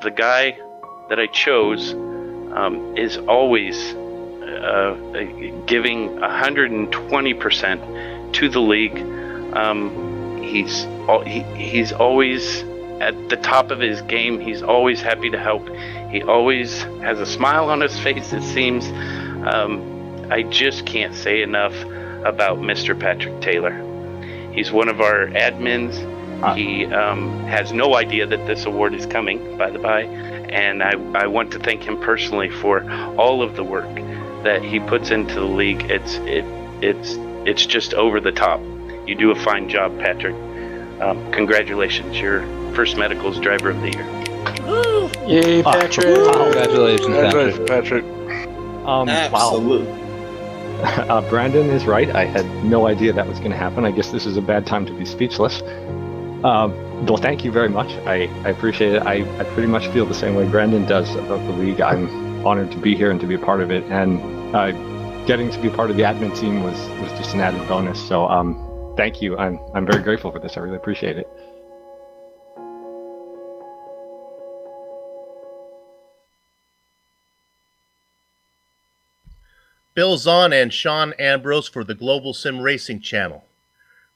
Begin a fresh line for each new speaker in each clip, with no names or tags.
the guy that I chose is always giving 120% to the league. He's always at the top of his game. He's always happy to help. He always has a smile on his face, it seems. I just can't say enough about Mr. Patrick Taylor. He's one of our admins. He has no idea that this award is coming, by the by, and I want to thank him personally for all of the work that he puts into the league. It's just over the top. You do a fine job, Patrick. Congratulations, you're First Medical's Driver of the Year.
Woo! Yay, Patrick!
Congratulations, Patrick.
Absolutely.
Wow. Brandon is right. I had no idea that was going to happen. I guess this is a bad time to be speechless. Well, thank you very much. I appreciate it. I pretty much feel the same way Brandon does about the league. I'm honored to be here and to be a part of it. And getting to be part of the admin team was just an added bonus. So thank you. I'm very grateful for this. I really appreciate it.
Bill Zahn and Sean Ambrose for the Global Sim Racing channel.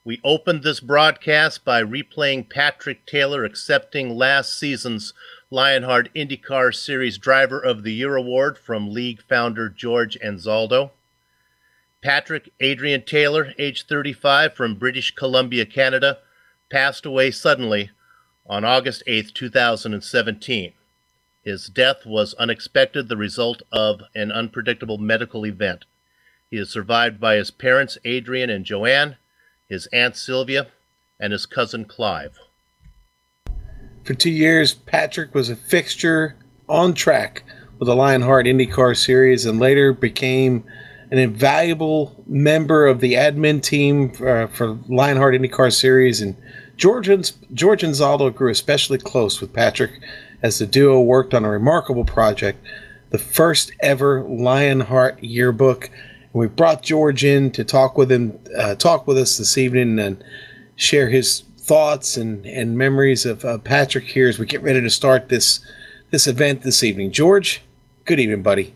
We opened this broadcast by replaying Patrick Taylor accepting last season's Lionheart IndyCar Series Driver of the Year award from league founder George Anzaldo. Patrick Adrian Taylor, age 35, from British Columbia, Canada, passed away suddenly on August 8, 2017. His death was unexpected, the result of an unpredictable medical event. He is survived by his parents, Adrian and Joanne, his aunt Sylvia, and his cousin Clive.
For 2 years, Patrick was a fixture on track with the Lionheart IndyCar Series and later became an invaluable member of the admin team for Lionheart IndyCar Series. And George Anzaldo grew especially close with Patrick as the duo worked on a remarkable project, the first ever Lionheart yearbook. And we brought George in to talk with us this evening and share his thoughts and memories of Patrick here as we get ready to start this event this evening. George, good evening, buddy.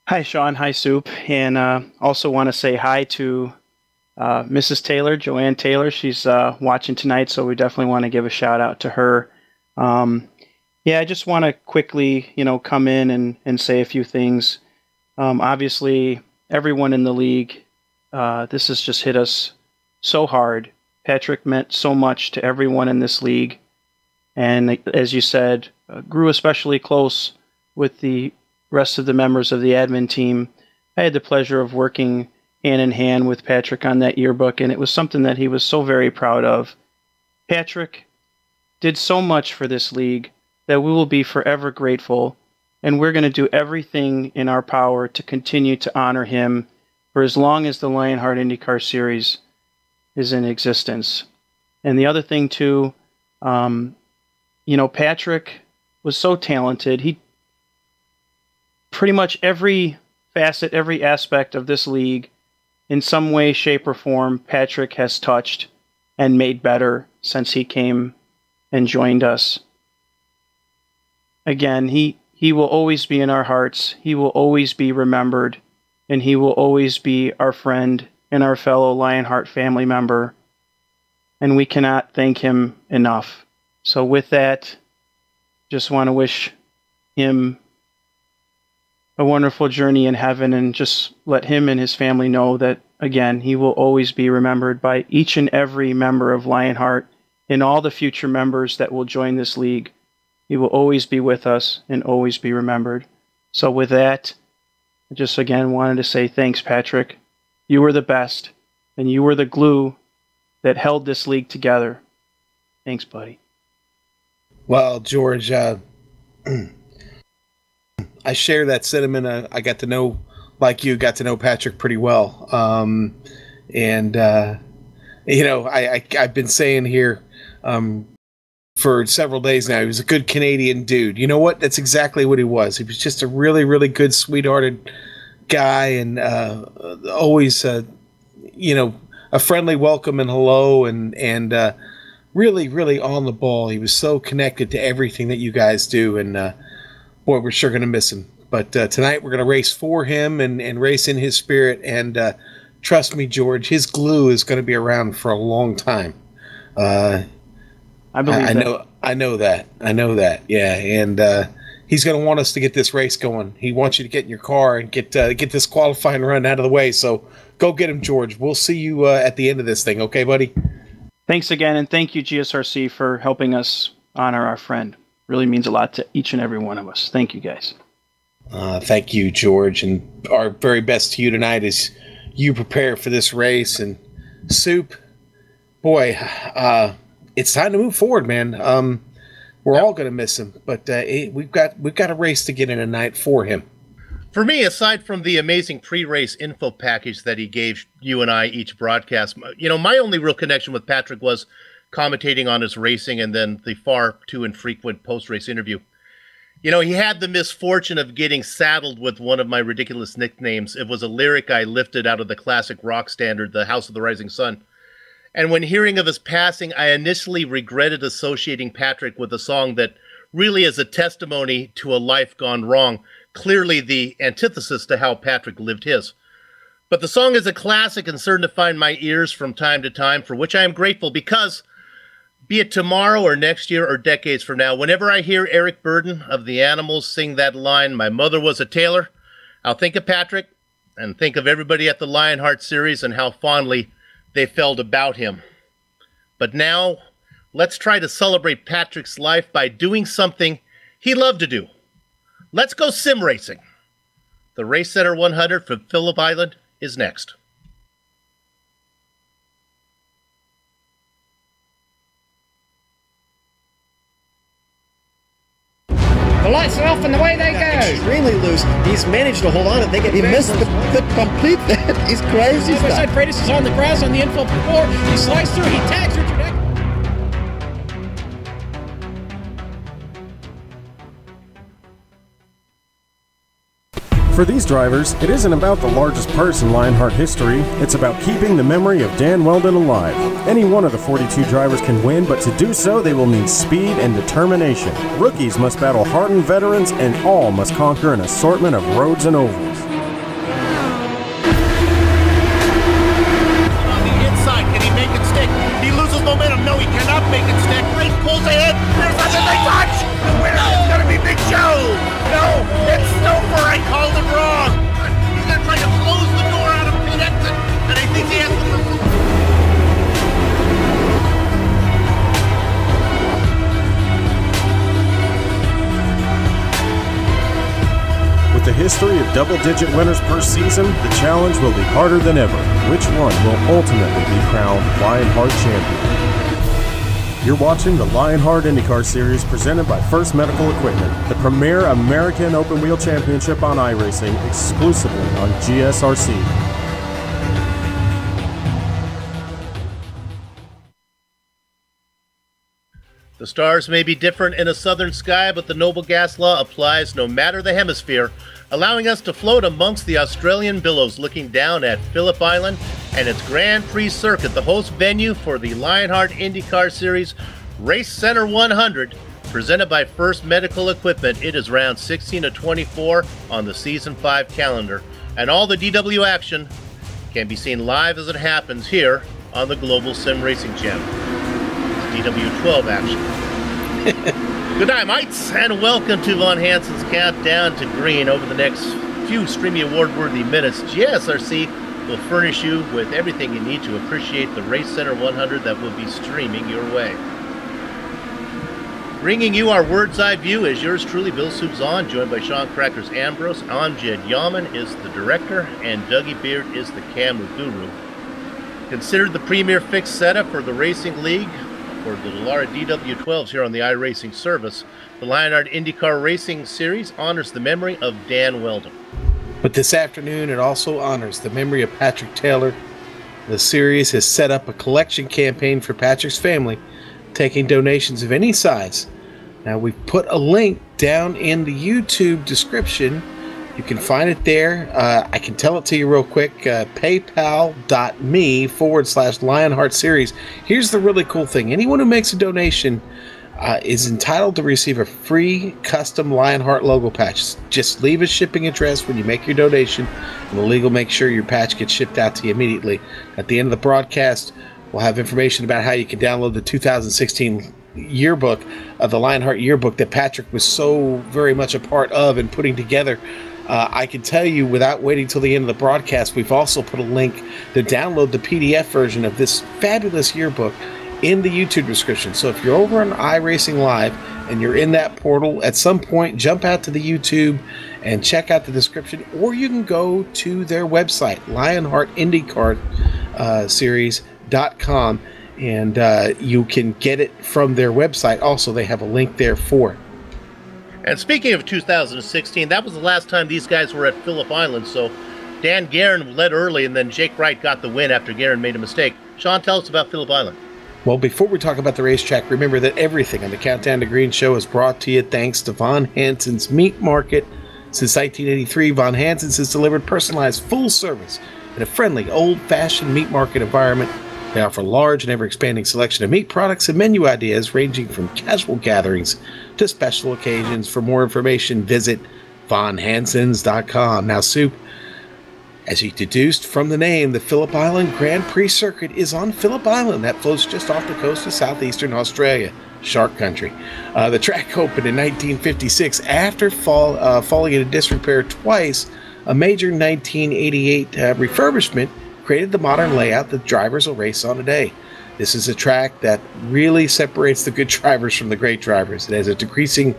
Hi, Sean. Hi, Soup. And also want to say hi to Mrs. Taylor, Joanne Taylor. She's watching tonight, so we definitely want to give a shout out to her. I just want to quickly, come in and say a few things. Obviously, everyone in the league, this has just hit us so hard. Patrick meant so much to everyone in this league. And as you said, grew especially close with the rest of the members of the admin team. I had the pleasure of working hand in hand with Patrick on that yearbook, and it was something that he was so very proud of. Patrick did so much for this league that we will be forever grateful, and we're going to do everything in our power to continue to honor him for as long as the Lionheart IndyCar Series is in existence. And the other thing too, Patrick was so talented. He pretty much every facet, every aspect of this league, in some way, shape, or form, Patrick has touched and made better since he came and joined us. Again, he will always be in our hearts. He will always be remembered, and he will always be our friend and our fellow Lionheart family member. And we cannot thank him enough. So with that, just want to wish him a wonderful journey in heaven, and just let him and his family know that, again, he will always be remembered by each and every member of Lionheart and all the future members that will join this league. He will always be with us and always be remembered. So with that, I just again wanted to say thanks, Patrick. You were the best, and you were the glue that held this league together. Thanks, buddy.
Well, George, I share that sentiment. I got to know, like you, got to know Patrick pretty well. I've been saying here for several days now, he was a good Canadian dude. You know what? That's exactly what he was. He was just a really, really good, sweethearted guy, and always, a friendly welcome and hello, and really, really on the ball. He was so connected to everything that you guys do, and boy, we're sure going to miss him. But tonight we're going to race for him and race in his spirit. And trust me, George, his glue is going to be around for a long time. I believe that. I know that. Yeah, and he's going to want us to get this race going. He wants you to get in your car and get this qualifying run out of the way. So go get him, George. We'll see you at the end of this thing. Okay, buddy?
Thanks again, and thank you, GSRC, for helping us honor our friend. Really means a lot to each and every one of us. Thank you, guys.
Thank you, George, and our very best to you tonight as you prepare for this race. And Soup, boy, it's time to move forward, man. We're all going to miss him, but we've got a race to get in tonight for him.
For me, aside from the amazing pre-race info package that he gave you and I each broadcast, my only real connection with Patrick was commentating on his racing and then the far too infrequent post-race interview. He had the misfortune of getting saddled with one of my ridiculous nicknames. It was a lyric I lifted out of the classic rock standard, The House of the Rising Sun. And when hearing of his passing, I initially regretted associating Patrick with a song that really is a testimony to a life gone wrong, clearly the antithesis to how Patrick lived his. But the song is a classic and certain to find my ears from time to time, for which I am grateful because, be it tomorrow or next year or decades from now, whenever I hear Eric Burden of the Animals sing that line, "My mother was a tailor," I'll think of Patrick and think of everybody at the Lionheart series and how fondly they felt about him. But now, let's try to celebrate Patrick's life by doing something he loved to do. Let's go sim racing. The Race Center 100 from Phillip Island is next.
The lights are off and away they go.
Extremely loose. He's managed to hold on and he missed the complete. He's crazy.
Side Freitas is on the grass on the infield floor. He slides through. He tags Richard Eck.
For these drivers, it isn't about the largest purse in Lionheart history, it's about keeping the memory of Dan Weldon alive. Any one of the 42 drivers can win, but to do so, they will need speed and determination. Rookies must battle hardened veterans, and all must conquer an assortment of roads and ovals.
On the inside, can he make it stick? He loses momentum. No, he cannot make it stick. Race pulls ahead. There's nothing they touch. The winner is going to be Big Joe. No, it's Stouffer. I called him wrong. He's going to try to close the door out of pit exit, and I think he has to lose.
With the history of double-digit winners per season, the challenge will be harder than ever. Which one will ultimately be crowned Lionheart champion? You're watching the Lionheart IndyCar Series presented by First Medical Equipment, the premier American open-wheel championship on iRacing, exclusively on GSRC.
The stars may be different in a southern sky, but the noble gas law applies no matter the hemisphere, allowing us to float amongst the Australian billows looking down at Phillip Island and its Grand Prix circuit, the host venue for the Lionheart IndyCar Series Race Center 100, presented by First Medical Equipment. It is round 16 of 24 on the Season 5 calendar, and all the DW action can be seen live as it happens here on the Global Sim Racing Channel. DW12 action. Good night, mates, and welcome to Von Hansen's Countdown to Green. Over the next few Streamy Award-worthy minutes, GSRC will furnish you with everything you need to appreciate the Race Center 100 that will be streaming your way. Bringing you our Word's Eye view is yours truly, Bill Soubzon, joined by Sean Crackers Ambrose. Amjad Yaman is the director, and Dougie Beard is the camera guru. Considered the premier fixed setup for the Racing League for the Dallara DW12s here on the iRacing service, the Lionheart IndyCar Racing Series honors the memory of Dan Weldon.
But this afternoon, it also honors the memory of Patrick Taylor. The series has set up a collection campaign for Patrick's family, taking donations of any size. Now, we've put a link down in the YouTube description, You can find it there. I can tell it to you real quick. PayPal.me/Lionheart Series. Here's the really cool thing. Anyone who makes a donation is entitled to receive a free custom Lionheart logo patch. Just leave a shipping address when you make your donation, and the league will make sure your patch gets shipped out to you immediately. At the end of the broadcast, we'll have information about how you can download the 2016 yearbook, the Lionheart yearbook that Patrick was so very much a part of and putting together. I can tell you, without waiting till the end of the broadcast, we've also put a link to download the PDF version of this fabulous yearbook in the YouTube description. So if you're over on iRacing Live and you're in that portal, at some point jump out to the YouTube and check out the description, or you can go to their website, Lionheart IndyCar Series.com, and you can get it from their website. Also, they have a link there for it.
And speaking of 2016, that was the last time these guys were at Phillip Island, so Dan Guerin led early, and then Jake Wright got the win after Guerin made a mistake. Sean, tell us about Phillip Island.
Well, before we talk about the racetrack, remember that everything on the Countdown to Green show is brought to you thanks to Von Hansen's Meat Market. Since 1983, Von Hansen's has delivered personalized full service in a friendly, old-fashioned meat market environment. They offer a large and ever-expanding selection of meat products and menu ideas ranging from casual gatherings to special occasions. For more information, visit vonhansens.com. Now, Soup, as you deduced from the name, the Phillip Island Grand Prix Circuit is on Phillip Island. That floats just off the coast of southeastern Australia, Shark Country. The track opened in 1956 after falling into disrepair twice. A major 1988 refurbishment created the modern layout that drivers will race on today. This is a track that really separates the good drivers from the great drivers. It has a decreasing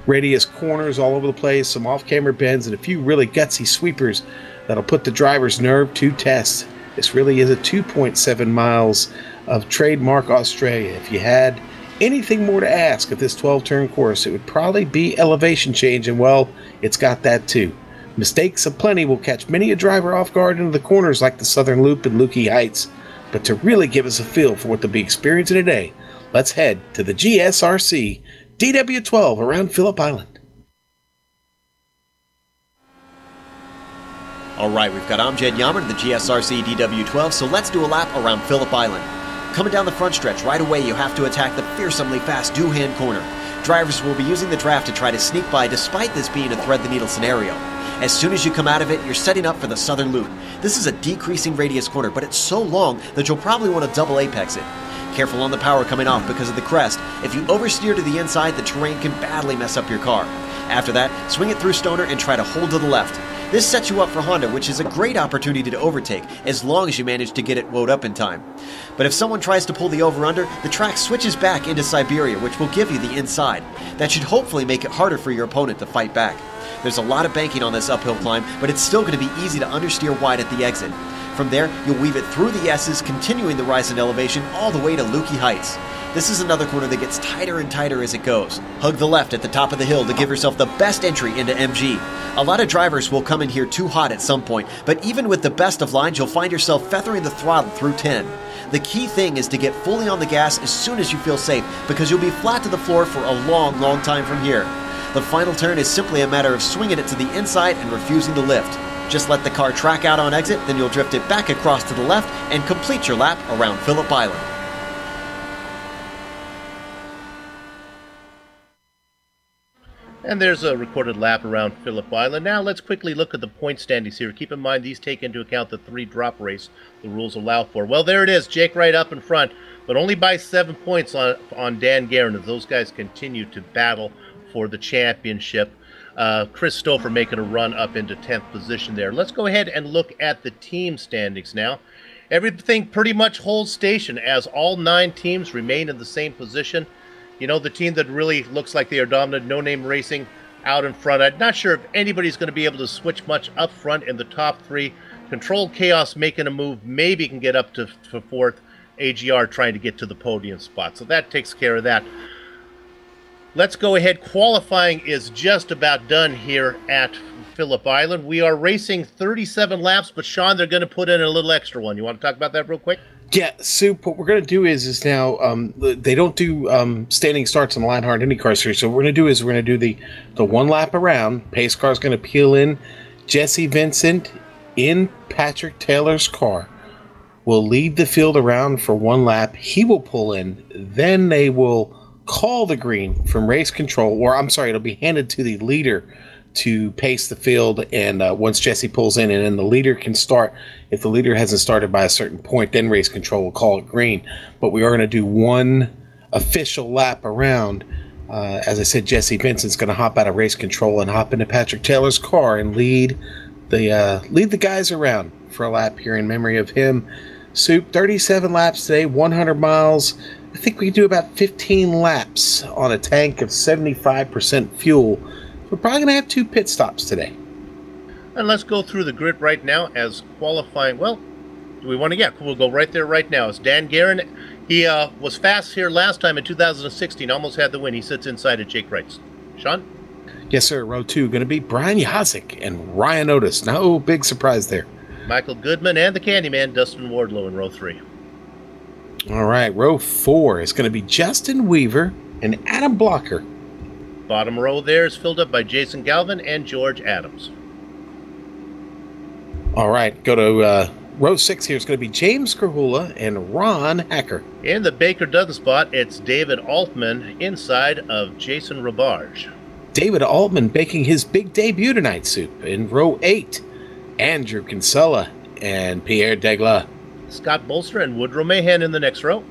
radius corners all over the place, some off-camera bends, and a few really gutsy sweepers that'll put the driver's nerve to test. This really is a 2.7 miles of trademark Australia. If you had anything more to ask of this 12-turn course, it would probably be elevation change, and well, it's got that too. Mistakes aplenty will catch many a driver off guard into the corners like the Southern Loop and Lukey Heights. But to really give us a feel for what they'll be experiencing today, let's head to the GSRC DW12 around Phillip Island.
All right, we've got Amjad Yammer to the GSRC DW12, so let's do a lap around Phillip Island. Coming down the front stretch, right away you have to attack the fearsomely fast Doohan corner. Drivers will be using the draft to try to sneak by despite this being a thread-the-needle scenario. As soon as you come out of it, you're setting up for the Southern Loop. This is a decreasing radius corner, but it's so long that you'll probably want to double apex it. Careful on the power coming off because of the crest. If you oversteer to the inside, the terrain can badly mess up your car. After that, swing it through Stoner and try to hold to the left. This sets you up for Honda, which is a great opportunity to overtake, as long as you manage to get it woed up in time. But if someone tries to pull the over-under, the track switches back into Siberia, which will give you the inside. That should hopefully make it harder for your opponent to fight back. There's a lot of banking on this uphill climb, but it's still going to be easy to understeer wide at the exit. From there, you'll weave it through the S's, continuing the rise in elevation all the way to Lukey Heights. This is another corner that gets tighter and tighter as it goes. Hug the left at the top of the hill to give yourself the best entry into MG. A lot of drivers will come in here too hot at some point, but even with the best of lines, you'll find yourself feathering the throttle through 10. The key thing is to get fully on the gas as soon as you feel safe, because you'll be flat to the floor for a long, long time from here. The final turn is simply a matter of swinging it to the inside and refusing to lift. Just let the car track out on exit, then you'll drift it back across to the left and complete your lap around Phillip Island.
And there's a recorded lap around Phillip Island. Now let's quickly look at the point standings here. Keep in mind these take into account the 3-drop race the rules allow for. Well, there it is. Jake Wright up in front, but only by 7 points on Dan Guerin as those guys continue to battle for the championship. Chris Stouffer making a run up into 10th position there. Let's go ahead and look at the team standings now. Everything pretty much holds station as all 9 teams remain in the same position. You know, the team that really looks like they are dominant, No Name Racing out in front. I'm not sure if anybody's going to be able to switch much up front in the top 3. Controlled Chaos making a move, maybe can get up to 4th. AGR trying to get to the podium spot. So that takes care of that. Let's go ahead. Qualifying is just about done here at Phillip Island. We are racing 37 laps, but Sean, they're going to put in a little extra one. You want to talk about that real quick?
Yeah, Soup, what we're going to do is now, they don't do standing starts on the Lionheart IndyCar Series, so what we're going to do is we're going to do the 1 lap around. Pace car's going to peel in Jesse Vincent in Patrick Taylor's car will lead the field around for one lap. He will pull in. Then they will call the green from race control, or I'm sorry, it'll be handed to the leader to pace the field. And once Jesse pulls in, and then the leader can start. If the leader hasn't started by a certain point, then race control will call it green. But we are going to do one official lap around. As I said, Jesse Vincent's going to hop out of race control and hop into Patrick Taylor's car and lead the guys around for a lap here in memory of him. Soup, 37 laps today, 100 miles. I think we can do about 15 laps on a tank of 75% fuel. We're probably going to have 2 pit stops today.
And let's go through the grid right now as qualifying. Well, do we want to? Yeah, we'll go right there right now. It's Dan Guerin. He was fast here last time in 2016, almost had the win. He sits inside of Jake Wright's. Sean?
Yes, sir. Row 2 going to be Brian Yazik and Ryan Otis. No big surprise there.
Michael Goodman and the Candyman, Dustin Wardlow in row 3.
All right, row 4 is going to be Justin Weaver and Adam Blocker.
Bottom row there is filled up by Jason Galvin and George Adams.
All right, go to row 6 here. It's going to be James Krahula and Ron Hacker.
In the Baker Dutton spot, it's David Altman inside of Jason Rabarge.
David Altman making his big debut tonight, Soup. In row 8, Andrew Kinsella and Pierre Degla.
Scott Bolster and Woodrow Mahan in the next row.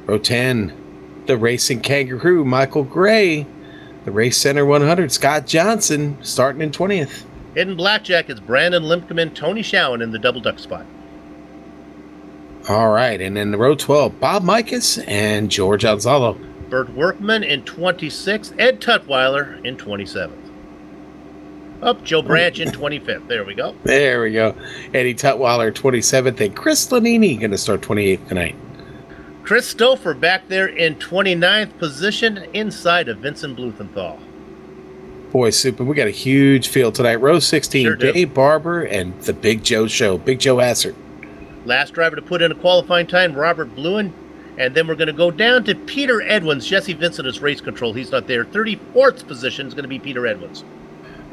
Row 10, the Racing Kangaroo, Michael Gray. The Race Center 100, Scott Johnson, starting in 20th.
Hidden Blackjack, it's Brandon Limpcom and Tony Schowen in the double duck spot.
All right, and then the row 12, Bob Mikas and George Alzalo.
Bert Workman in 26th, Ed Tutwiler in 27th. Up, Joe Branch in 25th. There we go.
There we go. Eddie Tutwiler 27th, and Chris Lanini going to start 28th tonight.
Chris Stouffer back there in 29th position inside of Vincent Blumenthal.
Boy, Super, we got a huge field tonight. Row 16,
Sure do.
Dave Barber and the Big Joe Show, Big Joe Hassert.
Last driver to put in a qualifying time, Robert Bluen. And then we're going to go down to Peter Edwins. Jesse Vincent is race control. He's not there. 34th position is going to be Peter Edwins.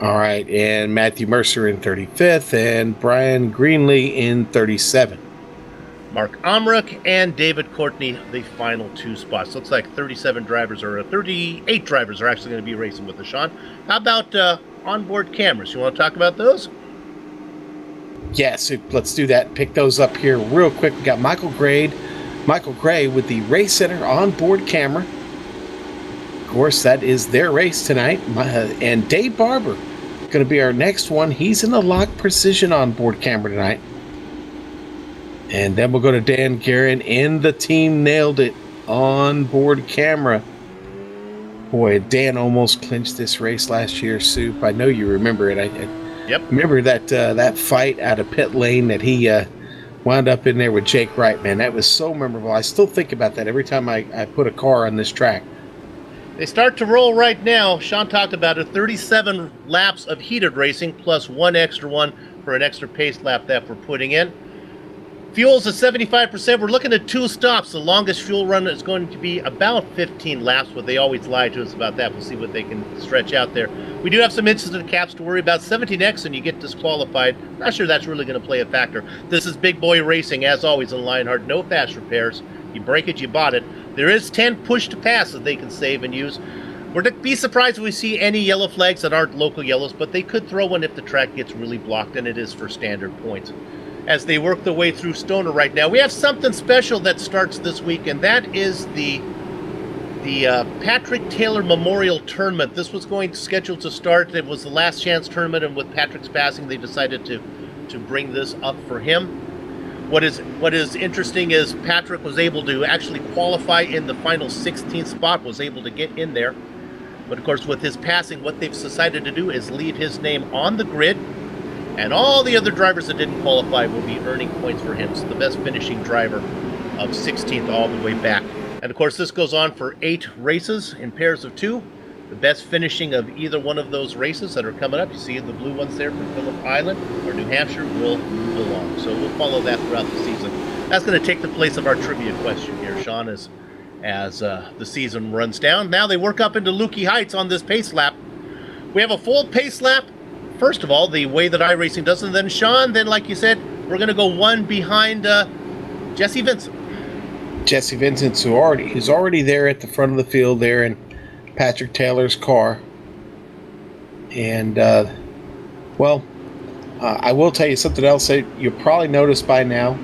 All right, and Matthew Mercer in 35th and Brian Greenlee in 37th.
Mark Omrick and David Courtney, the final 2 spots. Looks like 38 drivers are actually going to be racing with us, Sean. How about onboard cameras? You want to talk about those?
Yes, let's do that. Pick those up here real quick. We got Michael Gray with the Race Center onboard camera. Of course, that is their race tonight. And Dave Barber going to be our next one. He's in the Lock Precision onboard camera tonight. And then we'll go to Dan Guerin in the Team Nailed It onboard camera. Boy, Dan almost clinched this race last year, Soup. I know you remember it.
Yep.
Remember that fight out of pit lane that he wound up in there with Jake Wright, man. That was so memorable. I still think about that every time I put a car on this track.
They start to roll right now. Sean talked about it. 37 laps of heated racing plus 1 extra one for an extra pace lap that we're putting in. Fuel's at 75%. We're looking at 2 stops. The longest fuel run is going to be about 15 laps, but they always lie to us about that. We'll see what they can stretch out there. We do have some incident caps to worry about. 17X and you get disqualified. Not sure that's really going to play a factor. This is big boy racing, as always, in Lionheart. No fast repairs. You break it, you bought it. There is 10 push to pass that they can save and use. We're to be surprised if we see any yellow flags that aren't local yellows, but they could throw one if the track gets really blocked, and it is for standard points. As they work their way through Stoner right now, we have something special that starts this week, and that is the Patrick Taylor Memorial Tournament. This was scheduled to start. It was the last chance tournament, and with Patrick's passing, they decided to bring this up for him. What is interesting is Patrick was able to actually qualify in the final 16th spot, was able to get in there. But of course, with his passing, what they've decided to do is leave his name on the grid, and all the other drivers that didn't qualify will be earning points for him. So the best finishing driver of 16th all the way back. And of course, this goes on for 8 races in pairs of 2. The best finishing of either one of those races that are coming up, you see the blue ones there from Phillip Island or New Hampshire, will move along. So we'll follow that throughout the season. That's going to take the place of our trivia question here, Sean, as the season runs down. Now they work up into Lukey Heights on this pace lap. We have a full pace lap first of all, the way that iRacing does, and then Sean, then like you said, we're going to go one behind Jesse Vincent.
Jesse Vincent's who's already there at the front of the field there in Patrick Taylor's car. And, I will tell you something else that you'll probably notice by now.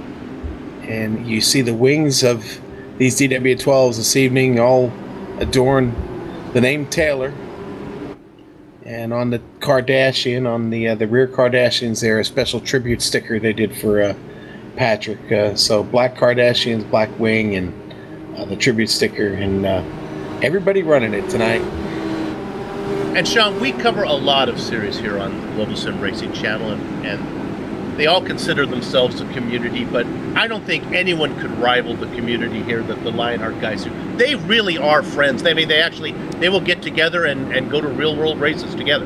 And you see the wings of these DW12s this evening all adorn the name Taylor. And on the Kardashian, on the rear Kardashians there, a special tribute sticker they did for Patrick. So black Kardashians, black wing, and the tribute sticker. And everybody running it tonight.
And Sean, we cover a lot of series here on the Global Sim Racing channel, and they all consider themselves a community, but I don't think anyone could rival the community here that the Lionheart guys do. They really are friends. They will get together and go to real world races together.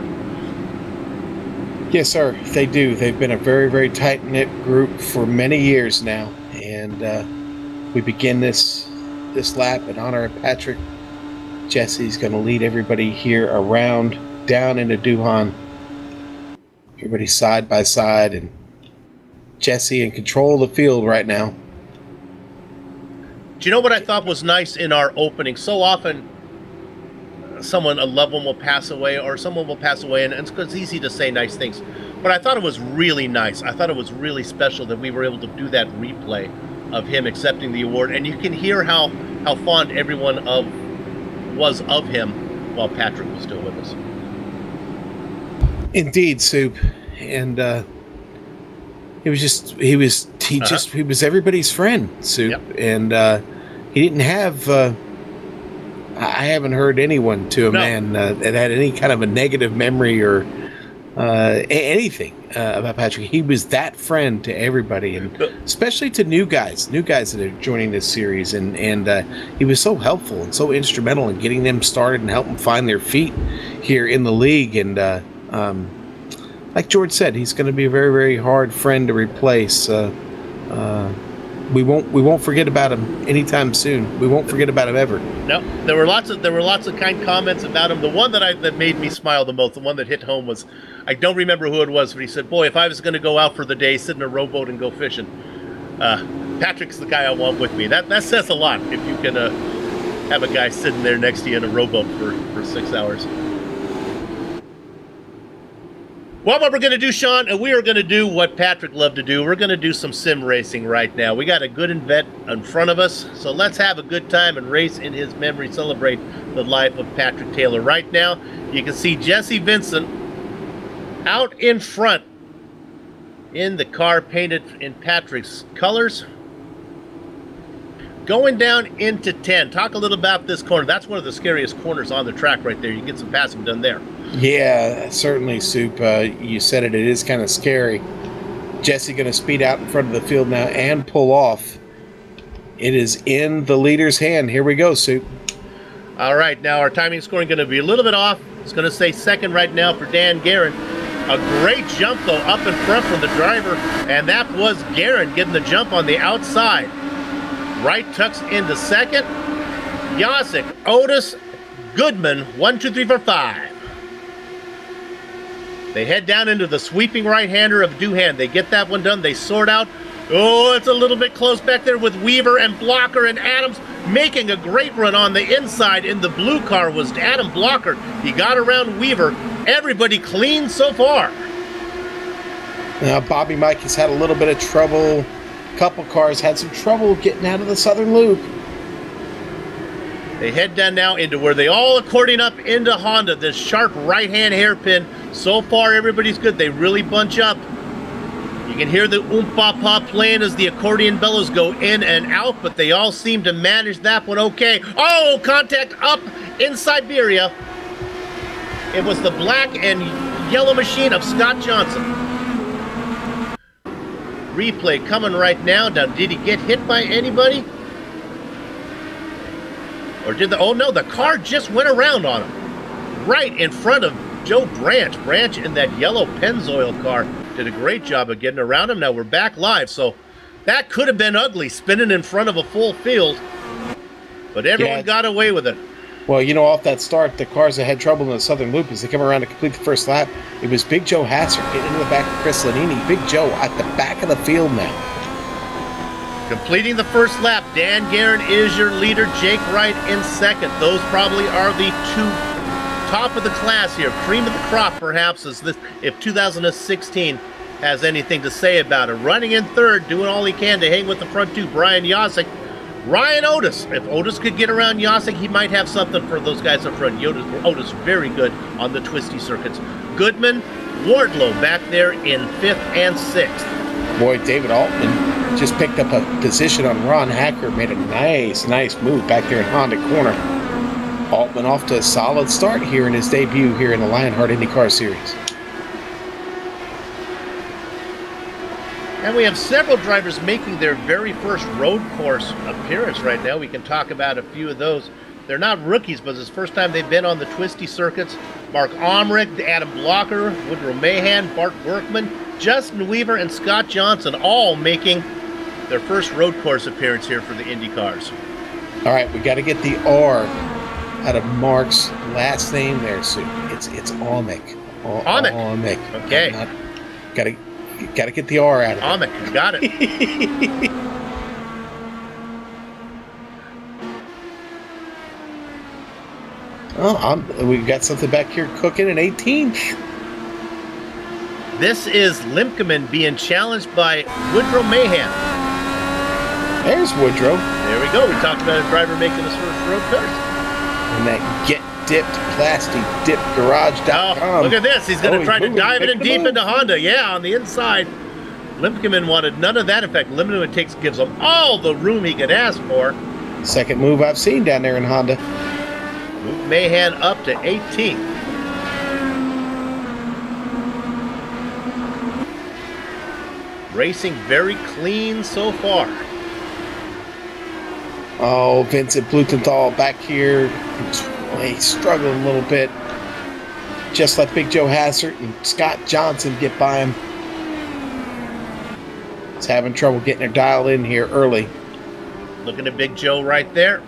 Yes, sir, they do. They've been a very, very tight-knit group for many years now, and we begin this lap in honor of Patrick. Jesse's going to lead everybody here around, down into Duhan. Everybody side by side, and Jesse in control of the field right now.
Do you know what I thought was nice in our opening? So often, a loved one will pass away, or someone will pass away, and it's easy to say nice things. But I thought it was really nice. I thought it was really special that we were able to do that replay of him accepting the award, and you can hear how fond everyone was of him while Patrick was still with us.
Indeed, Soup, and he was everybody's friend, Soup,
yep.
And he didn't have. I haven't heard anyone to a man that had any kind of a negative memory or anything about Patrick. He was that friend to everybody, and especially to new guys that are joining this series. And he was so helpful and so instrumental in getting them started and helping find their feet here in the league. And like George said, he's going to be a very, very hard friend to replace. We won't forget about him anytime soon. We won't forget about him ever.
No, there were lots of kind comments about him. The one that made me smile the most, the one that hit home was, I don't remember who it was, but he said, "Boy, if I was going to go out for the day, sit in a rowboat and go fishing, Patrick's the guy I want with me." That says a lot if you can have a guy sitting there next to you in a rowboat for 6 hours. Well, what we're going to do, Sean, and we are going to do what Patrick loved to do. We're going to do some sim racing right now. We got a good event in front of us, so let's have a good time and race in his memory, celebrate the life of Patrick Taylor. Right now, you can see Jesse Vincent out in front in the car painted in Patrick's colors. Going down into 10. Talk a little about this corner. That's one of the scariest corners on the track right there. You can get some passing done there.
Yeah, certainly, Soup. You said it. It is kind of scary. Jesse going to speed out in front of the field now and pull off. It is in the leader's hand. Here we go, Soup.
All right, now our timing scoring going to be a little bit off. It's going to say second right now for Dan Guerin. A great jump, though, up in front from the driver, and that was Guerin getting the jump on the outside. Right tucks into second. Yasik, Otis, Goodman, 1, 2, 3, 4, 5. They head down into the sweeping right-hander of Duhan. They get that one done. They sort out. Oh, it's a little bit close back there with Weaver and Blocker and Adams making a great run on the inside. In the blue car was Adam Blocker. He got around Weaver. Everybody clean so far.
Now, Bobby Mike has had a little bit of trouble. A couple cars had some trouble getting out of the southern loop.
They head down now into where they all accordion up into Honda, this sharp right-hand hairpin. So far, everybody's good. They really bunch up. You can hear the oompa-pa playing as the accordion bellows go in and out, but they all seem to manage that one okay. Oh, contact up in Siberia. It was the black and yellow machine of Scott Johnson. Replay coming right now. Now, did he get hit by anybody? Or did oh no, the car just went around on him. Right in front of Joe Branch. Branch in that yellow Pennzoil car did a great job of getting around him. Now we're back live, so that could have been ugly, spinning in front of a full field. But everyone got away with it.
Well, you know, off that start, the cars that had trouble in the southern loop as they come around to complete the first lap, it was Big Joe Hassert getting into the back of Chris Lanini. Big Joe at the back of the field now.
Completing the first lap, Dan Guerin is your leader, Jake Wright in second. Those probably are the two top of the class here. Cream of the crop, perhaps, if 2016 has anything to say about it. Running in third, doing all he can to hang with the front two, Brian Yosek. Ryan Otis. If Otis could get around Yosek, he might have something for those guys up front. Otis very good on the twisty circuits. Goodman, Wardlow back there in 5th and 6th.
Boy, David Altman just picked up a position on Ron Hacker, made a nice move back there in Honda corner. Altman off to a solid start here in his debut here in the Lionheart IndyCar Series.
And we have several drivers making their very first road course appearance right now. We can talk about a few of those. They're not rookies, but it's the first time they've been on the twisty circuits. Mark Omrick, Adam Blocker, Woodrow Mahan, Bart Workman, Justin Weaver, and Scott Johnson all making their first road course appearance here for the IndyCars.
All right, we got to get the R out of Mark's last name there, Sue. It's Omick. Omick.
Okay.
Got to get the R out of it.
Omick, got it.
Oh, we've got something back here cooking in 18th.
This is Limkeman being challenged by Woodrow Mahan.
There's Woodrow.
There we go. We talked about a driver making his first road course.
And that GetDippedPlastyDipGarage.com.
Oh, look at this. He's going to try to dive it in deep into Honda. Yeah, on the inside. Limkeman wanted none of that. In fact, Limkeman gives him all the room he could ask for.
Second move I've seen down there in Honda.
Move Mahan up to 18th. Racing very clean so far.
Oh, Vincent Blumenthal back here. He's struggling a little bit. Just let Big Joe Hassert and Scott Johnson get by him. He's having trouble getting their dial in here early.
Looking at Big Joe right there.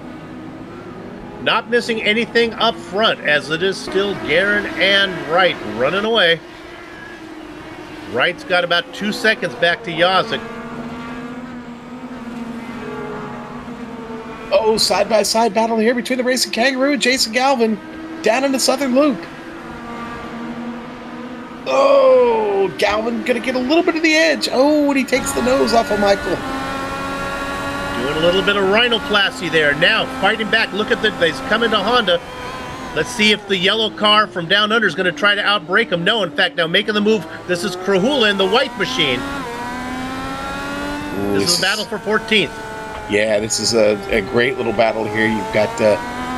Not missing anything up front, as it is still Guerin and Wright running away. Wright's got about 2 seconds back to Yosek.
Oh, side-by-side battle here between the Racing Kangaroo and Jason Galvin down in the southern loop. Oh, Galvin going to get a little bit of the edge. Oh, and he takes the nose off of Michael.
Doing a little bit of rhinoplasty there. Now, fighting back. Look at he's coming to Honda. Let's see if the yellow car from down under is going to try to outbrake him. No, in fact, now making the move, this is Krahula in the white machine. Ooh, this is a battle for 14th.
Yeah, this is a great little battle here. You've got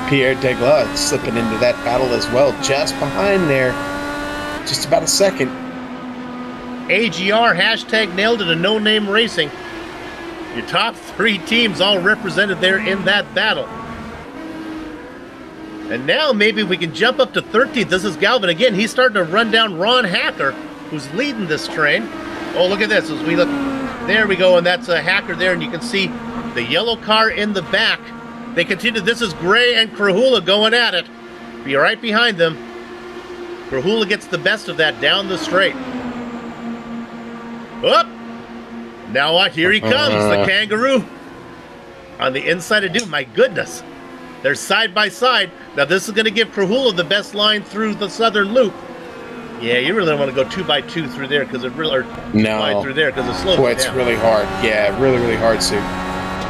Pierre Degla slipping into that battle as well, just behind there. Just about a second.
AGR, hashtag nailed it, a no-name racing. Your top 3 teams all represented there in that battle. And now maybe we can jump up to 13th. This is Galvin again. He's starting to run down Ron Hacker, who's leading this train. Oh, look at this. As we look, there we go, and that's a Hacker there, and you can see the yellow car in the back. They continue. This is Gray and Krahula going at it. Be right behind them. Krahula gets the best of that down the straight. Up. Now what? Here he comes, the Kangaroo. On the inside of Doom. My goodness. They're side by side. Now this is going to give Krahula the best line through the southern loop. Yeah, you really don't want to go 2x2 through there because it really, or 2 through there because it slows
Boy,
it
it's
down.
really hard. Yeah, really hard, Sue.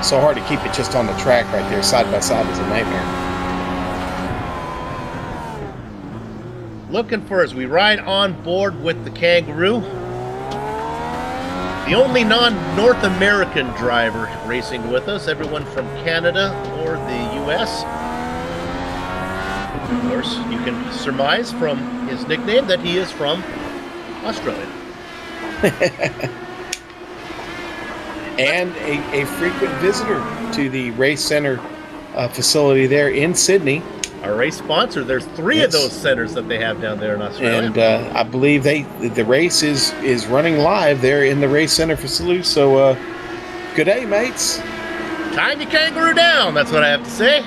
So hard to keep it just on the track right there, side by side is a nightmare.
Looking for as we ride on board with the Kangaroo. The only non-North American driver racing with us, everyone from Canada or the U.S. Of course, you can surmise from his nickname that he is from Australia.
And a frequent visitor to the race center facility there in Sydney.
Our race sponsor. There's 3 of those centers that they have down there in Australia.
And I believe the race is running live there in the race center facility. So good day, mates.
Time to Kangaroo down. That's what I have to say.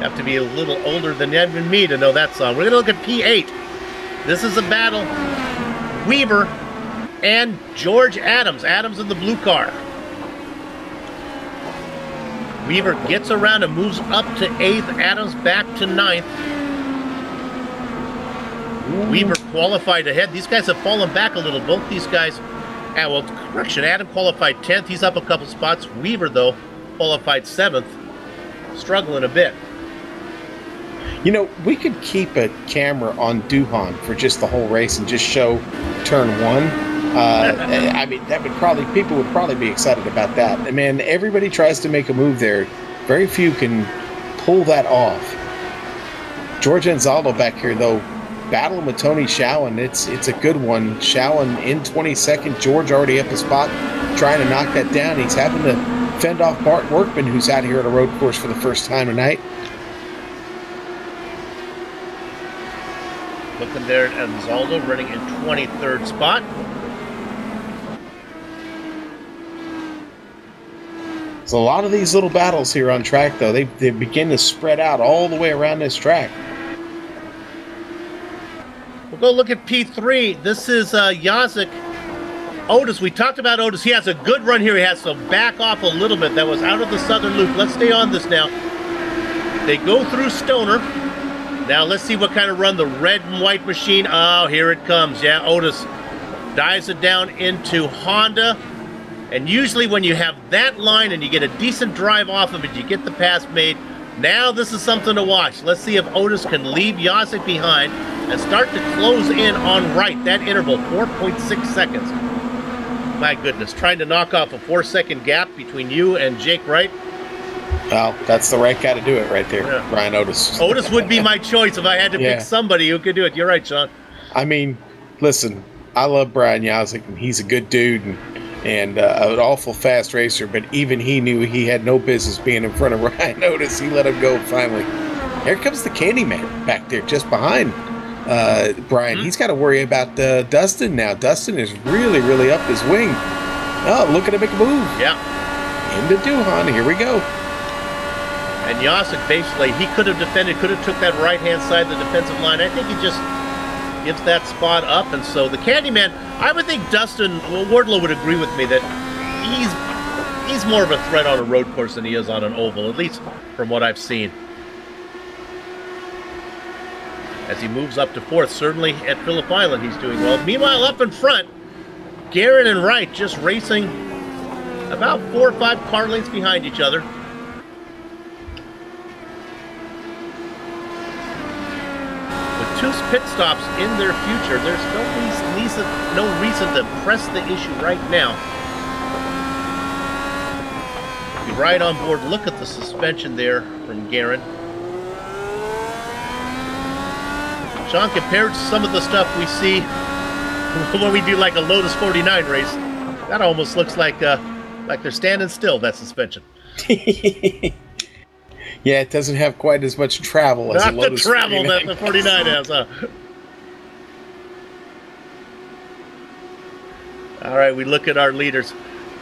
Have to be a little older than even me to know that song. We're going to look at P8. This is a battle. Weaver and George Adams. Adams in the blue car. Weaver gets around and moves up to 8th. Adams back to 9th. Weaver qualified ahead. These guys have fallen back a little. Both these guys, well, correction, Adam qualified 10th. He's up a couple spots. Weaver, though, qualified 7th. Struggling a bit.
You know, we could keep a camera on Duhan for just the whole race and just show turn 1. I mean, that would probably, people would probably be excited about that. And man, everybody tries to make a move there. Very few can pull that off. George Anzaldo back here, though, battling with Tony Schowen. It's a good one. Schowen in 22nd. George already up a spot, trying to knock that down. He's having to fend off Bart Workman, who's out here at a road course for the first time tonight.
Looking there at Anzaldo running in 23rd spot.
There's a lot of these little battles here on track, though. They begin to spread out all the way around this track.
We'll go look at P3. This is Yazik. Otis, we talked about Otis. He has a good run here. He has to back off a little bit. That was out of the southern loop. Let's stay on this now. They go through Stoner. Now let's see what kind of run the red and white machine. Oh, here it comes. Yeah, Otis dives it down into Honda. And usually when you have that line and you get a decent drive off of it, you get the pass made. Now this is something to watch. Let's see if Otis can leave Yazik behind and start to close in on Wright. That interval, 4.6 seconds. My goodness, trying to knock off a 4-second gap between you and Jake Wright.
Well, that's the right guy to do it right there, yeah. Brian Otis.
Otis would be my choice if I had to pick somebody who could do it. You're right, Sean.
I mean, listen, I love Brian Yazik, and he's a good dude and an awful fast racer, but even he knew he had no business being in front of Brian Otis. He let him go finally. Here comes the Candyman back there just behind Brian. He's got to worry about Dustin now. Dustin is really, really up his wing. Oh, looking to make a move.
Yeah.
Into Duhan. Here we go.
And Yazik, basically, he could have defended, could have took that right-hand side of the defensive line. I think he just gives that spot up. And so the Candyman, I would think Dustin, Wardlow would agree with me that he's more of a threat on a road course than he is on an oval, at least from what I've seen. As he moves up to 4th, certainly at Phillip Island he's doing well. Meanwhile, up in front, Guerin and Wright just racing about 4 or 5 car lengths behind each other. With 2 pit stops in their future, there's no reason to press the issue right now. Be right on board. Look at the suspension there from Guerin. Sean, compared to some of the stuff we see when we do like a Lotus 49 race, that almost looks like they're standing still, that suspension.
Yeah, it doesn't have quite as much travel as a Lotus 49.
Not the travel that the 49 has, huh? All right, we look at our leaders.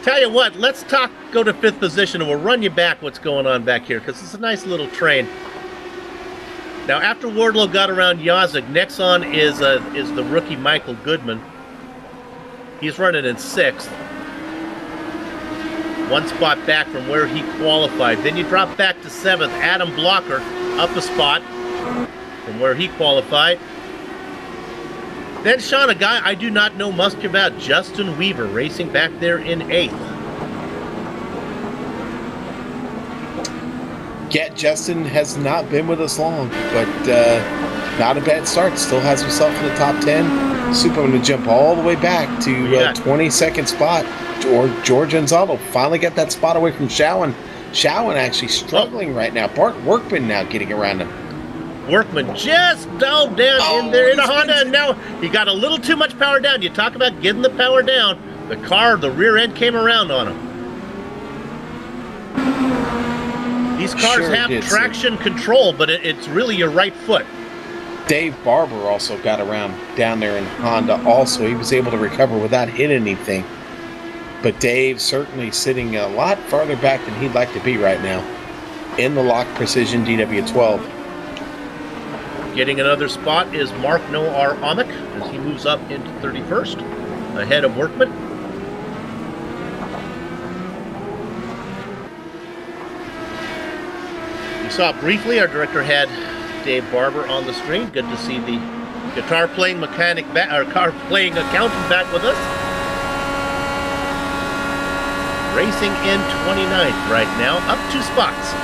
Tell you what, let's go to 5th position, and we'll run you back what's going on back here, because it's a nice little train. Now, after Wardlow got around Yazik, next on is the rookie Michael Goodman. He's running in 6th. 1 spot back from where he qualified. Then you drop back to 7th. Adam Blocker up a spot from where he qualified. Then, Sean, a guy I do not know much about, Justin Weaver, racing back there in 8th.
Yeah, Justin has not been with us long, but not a bad start. Still has himself in the top 10. Super going to jump all the way back to 22nd spot. George Anzaldo finally got that spot away from Schowen. Schowen actually struggling right now. Bart Workman now getting around him.
Workman just dove down in there in a Honda, and now he got a little too much power down. You talk about getting the power down. The rear end came around on him. These cars have traction control, but it's really your right foot.
Dave Barber also got around down there in Honda also. He was able to recover without hitting anything. But Dave certainly sitting a lot farther back than he'd like to be right now. in the Lock Precision DW12.
Getting another spot is Mark Noar Amick as he moves up into 31st, ahead of Workman. We saw briefly, our director had Dave Barber on the screen. Good to see the guitar playing mechanic back, or car playing accountant back with us. Racing in 29th right now, up 2 spots.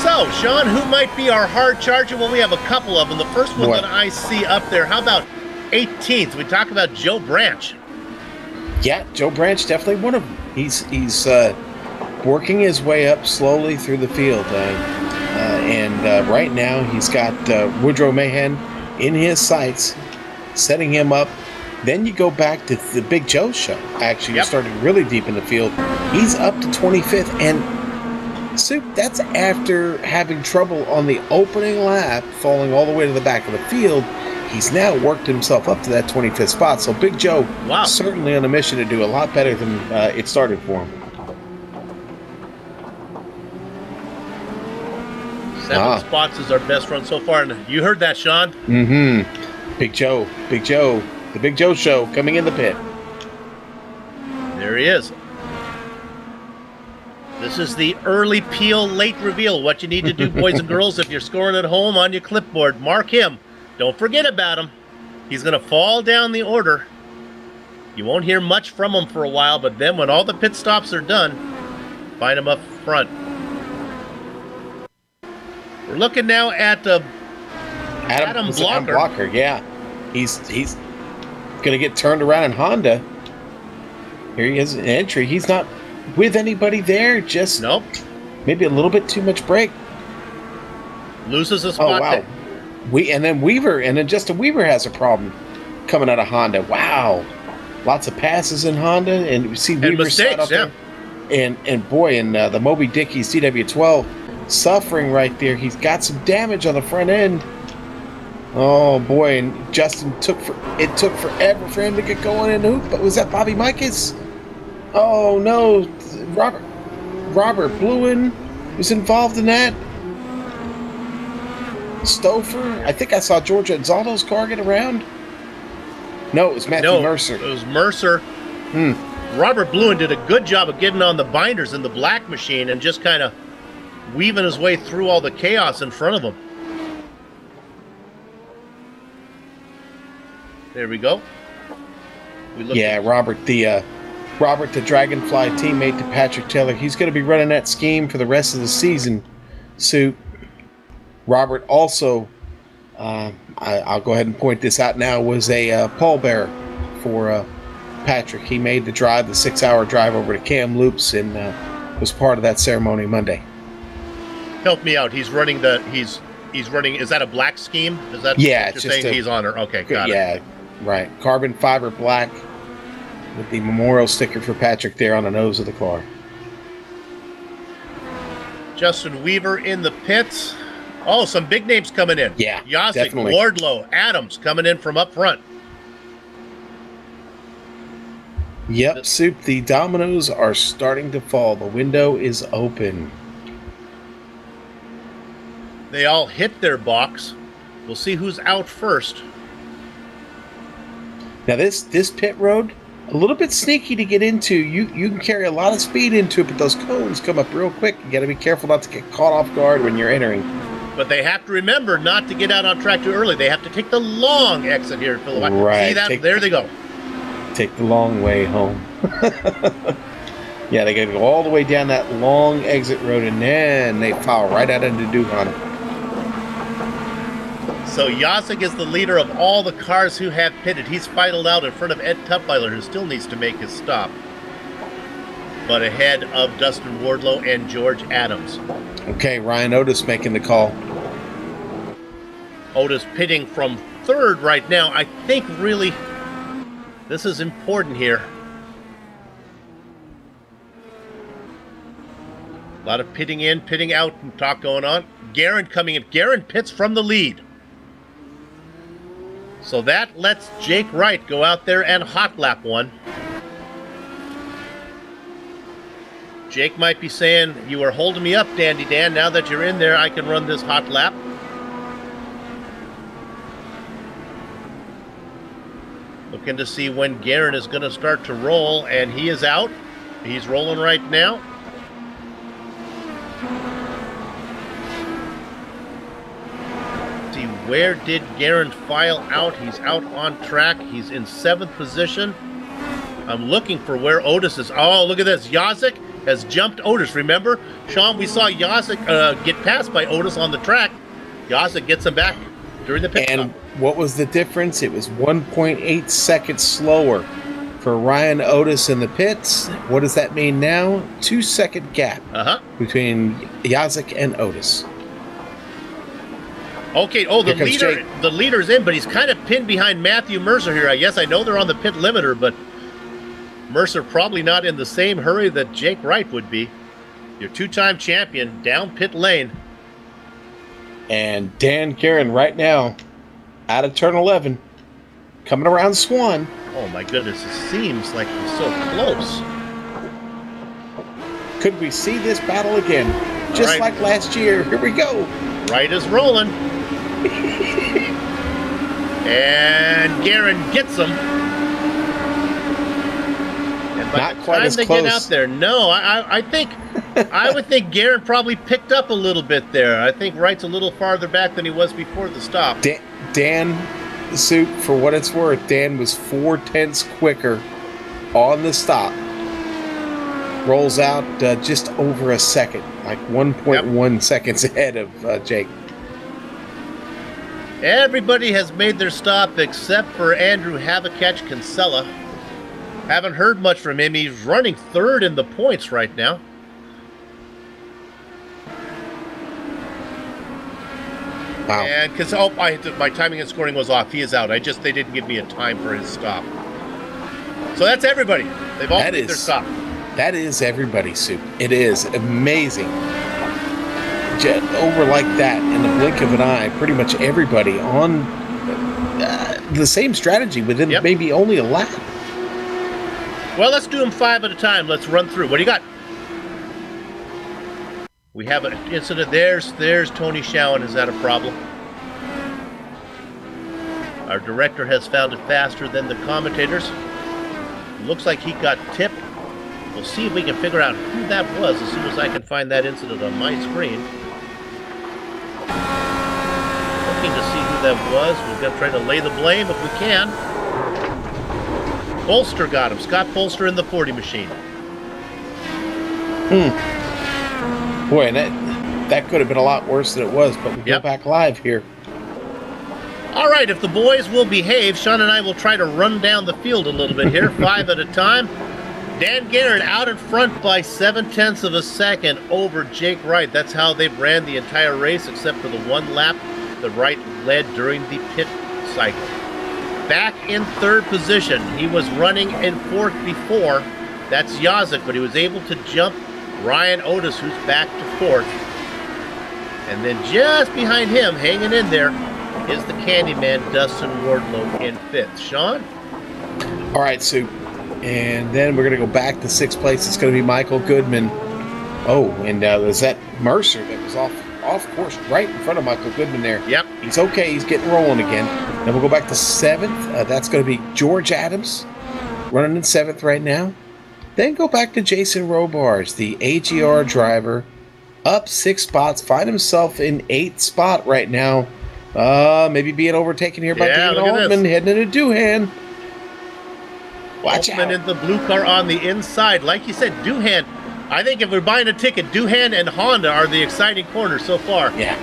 So, Sean, who might be our hard charger? Well, we have a couple of them. The first one that I see up there, how about 18th? We talk about Joe Branch.
Yeah, Joe Branch, definitely one of them. He's working his way up slowly through the field. And right now he's got Woodrow Mahan in his sights, setting him up. Then you go back to the Big Joe show. Actually, you started really deep in the field. He's up to 25th, and Soup, that's after having trouble on the opening lap, falling all the way to the back of the field. He's now worked himself up to that 25th spot. So Big Joe, certainly on a mission to do a lot better than it started for him.
7 spots is our best run so far. And you heard that, Sean.
Mm-hmm. Big Joe, the Big Joe show coming in the pit.
There he is. This is the early peel, late reveal. What you need to do, boys and girls, if you're scoring at home on your clipboard, mark him. Don't forget about him. He's going to fall down the order. You won't hear much from him for a while, but then when all the pit stops are done, find him up front. We're looking now at Adam Blocker.
Yeah, he's going to get turned around in Honda. Here he is in entry. He's not with anybody there, just maybe a little bit too much brake.
Loses a spot.
Oh, wow. And then Justin Weaver has a problem coming out of Honda. Wow. Lots of passes in Honda, and we see Weaver
mistakes,
there. And boy, in the Moby Dickey's DW12, suffering right there. He's got some damage on the front end. Oh boy, and Justin took forever for him to get going in the hoop. But was that Bobby Mikas? Oh no, Robert Bluen was involved in that. Stouffer, I think I saw George Anzaldo's car get around. No, it was Matthew Mercer.
It was Mercer. Robert Bluen did a good job of getting on the binders in the black machine and just kind of weaving his way through all the chaos in front of him. There we go.
Robert the Dragonfly teammate to Patrick Taylor. He's going to be running that scheme for the rest of the season. So Robert also, I'll go ahead and point this out now, was a pallbearer for Patrick. He made the drive, the 6-hour drive over to Kamloops, and was part of that ceremony Monday.
Help me out. He's running, is that a black scheme? Is that what you're saying he's on? Okay, got it.
Yeah, right. Carbon fiber black with the memorial sticker for Patrick there on the nose of the car.
Justin Weaver in the pits. Oh, some big names coming in.
Yeah,
Yasic,
definitely.
Wardlow, Adams coming in from up front.
Yep, Soup, the dominoes are starting to fall. The window is open.
They all hit their box. We'll see who's out first.
Now this pit road, a little bit sneaky to get into. You can carry a lot of speed into it, but those cones come up real quick. You got to be careful not to get caught off guard when you're entering.
But they have to remember not to get out on track too early. They have to take the long exit here at Phillip Island.
Right.
See that? There they go.
Take the long way home. Yeah, they got to go all the way down that long exit road, and then they foul right out into Duhan.
So Yasic is the leader of all the cars who have pitted. He's fightled out in front of Ed Tutwiler, who still needs to make his stop. But ahead of Dustin Wardlow and George Adams.
Okay, Ryan Otis making the call.
Otis pitting from third right now. I think really this is important here. A lot of pitting in, pitting out talk going on. Guerin coming in. Guerin pits from the lead. So that lets Jake Wright go out there and hot lap one. Jake might be saying, you are holding me up, Dandy Dan. Now that you're in there, I can run this hot lap. Looking to see when Guerin is going to start to roll, and he is out. He's rolling right now. See, where did Guerin file out? He's out on track. He's in 7th position. I'm looking for where Otis is. Oh, look at this. Yazik has jumped Otis. Remember, Sean, we saw Yazik get passed by Otis on the track. Yazik gets him back during the pit stop.
And what was the difference? It was 1.8 seconds slower for Ryan Otis in the pits. What does that mean now? 2-second gap between Yazik and Otis.
Okay, the leader's in, but he's kind of pinned behind Matthew Mercer here. I know they're on the pit limiter, but Mercer probably not in the same hurry that Jake Wright would be. Your 2-time champion down pit lane.
And Dan Guerin right now out of turn 11, coming around Swan.
Oh my goodness, it seems like he's so close.
Could we see this battle again? Just like last year. Here we go.
Wright is rolling. And Guerin gets him. And by
Not
the
quite
time
as
they
close.
get out there, no, I think I would think Guerin probably picked up a little bit there. I think Wright's a little farther back than he was before the stop.
Dan, Soup, for what it's worth, Dan was 4/10 quicker on the stop. Rolls out just over a second, like 1.1 seconds ahead of Jake.
Everybody has made their stop except for Andrew Havakech Kinsella. Haven't heard much from him. He's running 3rd in the points right now.
Wow.
And because my timing and scoring was off. He is out. They didn't give me a time for his stop. So that's everybody. They've all made their stop.
That is everybody, Soup. It is amazing. Over like that in the blink of an eye, pretty much everybody on the same strategy within maybe only a lap.
Well, let's do them 5 at a time. Let's run through. What do you got? We have an incident. There's Tony Schowen. Is that a problem? Our director has found it faster than the commentators. Looks like he got tipped. We'll see if we can figure out who that was as soon as I can find that incident on my screen. Looking to see who that was. We're going to try to lay the blame if we can. Bolster got him. Scott Bolster in the 40 machine.
Boy, and that could have been a lot worse than it was, but we go back live here.
All right, if the boys will behave, Sean and I will try to run down the field a little bit here, 5 at a time. Dan Guerin out in front by 0.7 of a second over Jake Wright. That's how they ran the entire race, except for the 1 lap that Wright led during the pit cycle. Back in 3rd position, he was running in 4th before. That's Yazik, but he was able to jump Ryan Otis, who's back to 4th. And then just behind him, hanging in there, is the Candyman, Dustin Wardlow, in 5th. Sean?
All right, Soup. And then we're going to go back to 6th place. It's going to be Michael Goodman. Oh, and was that Mercer that was off course right in front of Michael Goodman there?
Yep.
He's okay. He's getting rolling again. Then we'll go back to 7th. That's going to be George Adams running in 7th right now. Then go back to Jason Robars, the AGR driver, up 6 spots, find himself in 8th spot right now. Maybe being overtaken here by David Altman, heading into Doohan. Watch
Altman
out.
in the blue car on the inside. Like you said, Doohan, I think if we're buying a ticket, Doohan and Honda are the exciting corners so far.
Yeah.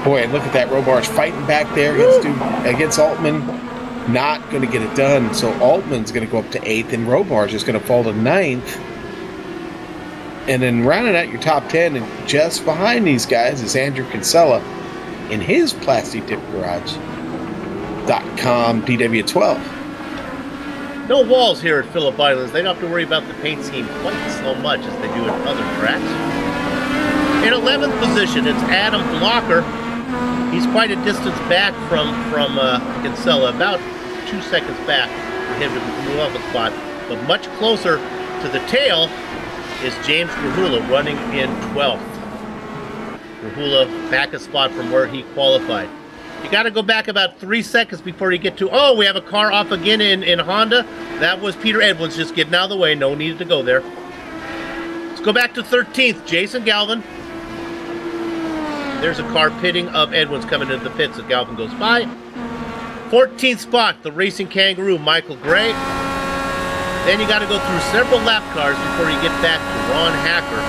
Boy, look at that. Robars fighting back there against Altman. Not going to get it done. So Altman's going to go up to 8th, and Robars is going to fall to 9th. And then rounding out your top 10, and just behind these guys is Andrew Kinsella in his Plastic Dip Garage.com DW12.
No walls here at Phillip Island. They don't have to worry about the paint scheme quite so much as they do at other tracks. In 11th position, it's Adam Blocker. He's quite a distance back from Kinsella, about 2 seconds back for him to move off the spot, but much closer to the tail is James Grahula running in 12th. Grahula back a spot from where he qualified. You got to go back about 3 seconds before you get to, oh, we have a car off again in Honda. That was Peter Edwards just getting out of the way. No need to go there. Let's go back to 13th, Jason Galvin. There's a car pitting of Edwards coming into the pits as Galvin goes by. 14th spot, the Racing Kangaroo, Michael Gray. Then you got to go through several lap cars before you get back to Ron Hacker.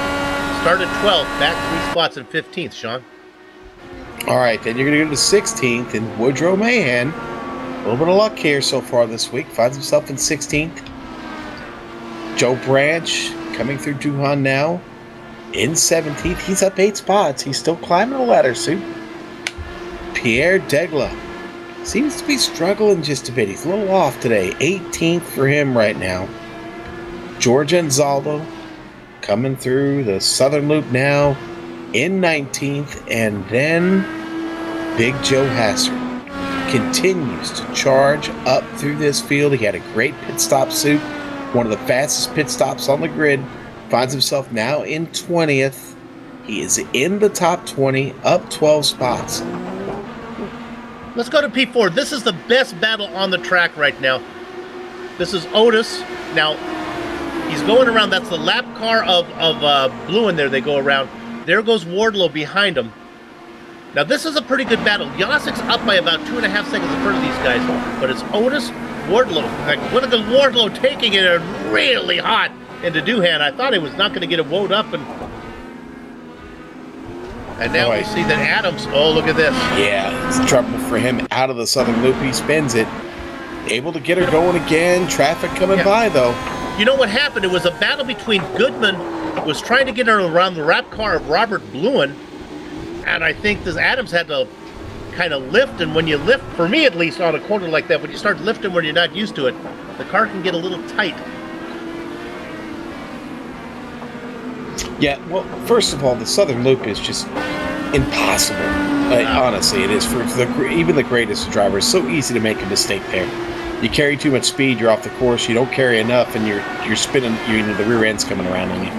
Started 12th, back 3 spots in 15th, Sean.
All right, then you're going to go to 16th, and Woodrow Mahan. A little bit of luck here so far this week. Finds himself in 16th. Joe Branch coming through Duhan now in 17th. He's up 8 spots. He's still climbing the ladder, Sue. Pierre Degla seems to be struggling just a bit. He's a little off today. 18th for him right now. George Anzaldo coming through the Southern Loop now in 19th, and then Big Joe Hasser continues to charge up through this field. He had a great pit stop, Soup, one of the fastest pit stops on the grid. Finds himself now in 20th. He is in the top 20, up 12 spots.
Let's go to P4. This is the best battle on the track right now. This is Otis. Now, he's going around. That's the lap car of Blue in there. They go around. There goes Wardlow behind him. Now, this is a pretty good battle. Yasik's up by about 2.5 seconds in front of these guys. But it's Otis, Wardlow. Like, look at the Wardlow taking it really hot into Doohan. I thought he was not going to get it woed up. And now we see that Adams, oh, look at this.
Yeah, it's trouble for him out of the Southern Loop. He spins it. Able to get her going again. Traffic coming by, though.
You know what happened? It was a battle between Goodman, was trying to get her around the wrap car of Robert Bluen, and I think this Adams had to kind of lift, and when you lift, for me at least, on a corner like that, when you start lifting when you're not used to it, the car can get a little tight.
Yeah, well, first of all, the Southern Loop is just impossible. Honestly, it is for even the greatest drivers. So easy to make a mistake there. You carry too much speed, you're off the course. You don't carry enough, and you're spinning. The rear end's coming around on you.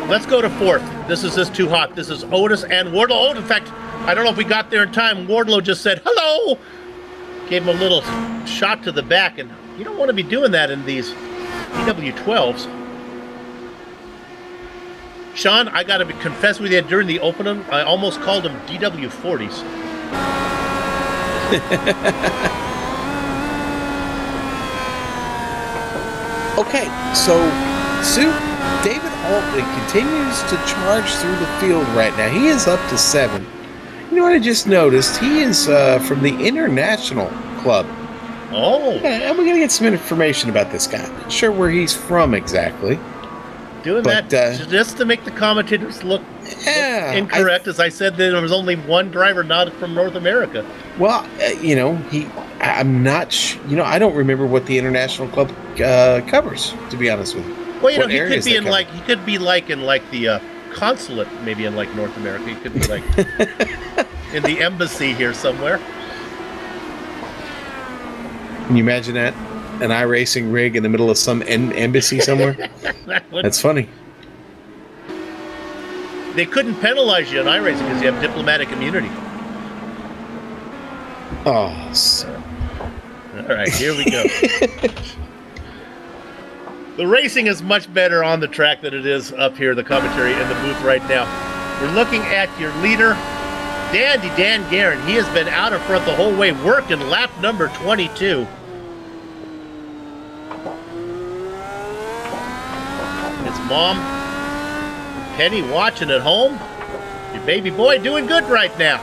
Let's go to 4th. This is just too hot. This is Otis and Wardlow. Oh, in fact, I don't know if we got there in time. Wardlow just said hello. Gave him a little shot to the back, and you don't want to be doing that in these DW12s. Sean, I got to confess with you, during the opening, I almost called them DW40s.
Okay, so Sue, David Altman continues to charge through the field right now. He is up to 7. You know what I just noticed? He is from the International Club.
Oh.
Yeah, and we're going to get some information about this guy. Not sure where he's from exactly.
Doing that just to make the commentators look incorrect. As I said, there was only one driver not from North America.
Well, I'm not I don't remember what the International Club covers, to be honest with you.
Well, he could be in the consulate, maybe in like North America. He could be like in the embassy here somewhere.
Can you imagine that? An iRacing rig in the middle of some embassy somewhere? That's funny.
They couldn't penalize you in iRacing because you have diplomatic immunity.
Oh, sir.
All right, here we go. The racing is much better on the track than it is up here, the commentary in the booth right now. We're looking at your leader, Dandy Dan Guerin. He has been out in front the whole way, working lap number 22. It's Mom Penny watching at home. Your baby boy doing good right now.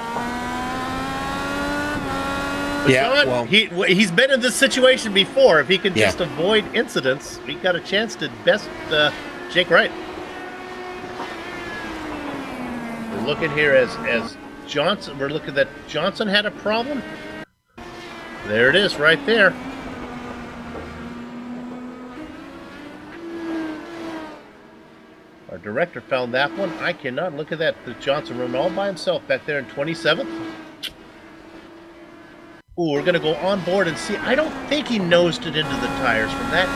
But Sean, he's been in this situation before. If he can just avoid incidents, we got a chance to best Jake Wright. We're looking here as Johnson. We're looking that Johnson had a problem. There it is, right there. Our director found that one. I cannot look at that. The Johnson running all by himself back there in 27th. Ooh, we're going to go on board and see. I don't think he nosed it into the tires from that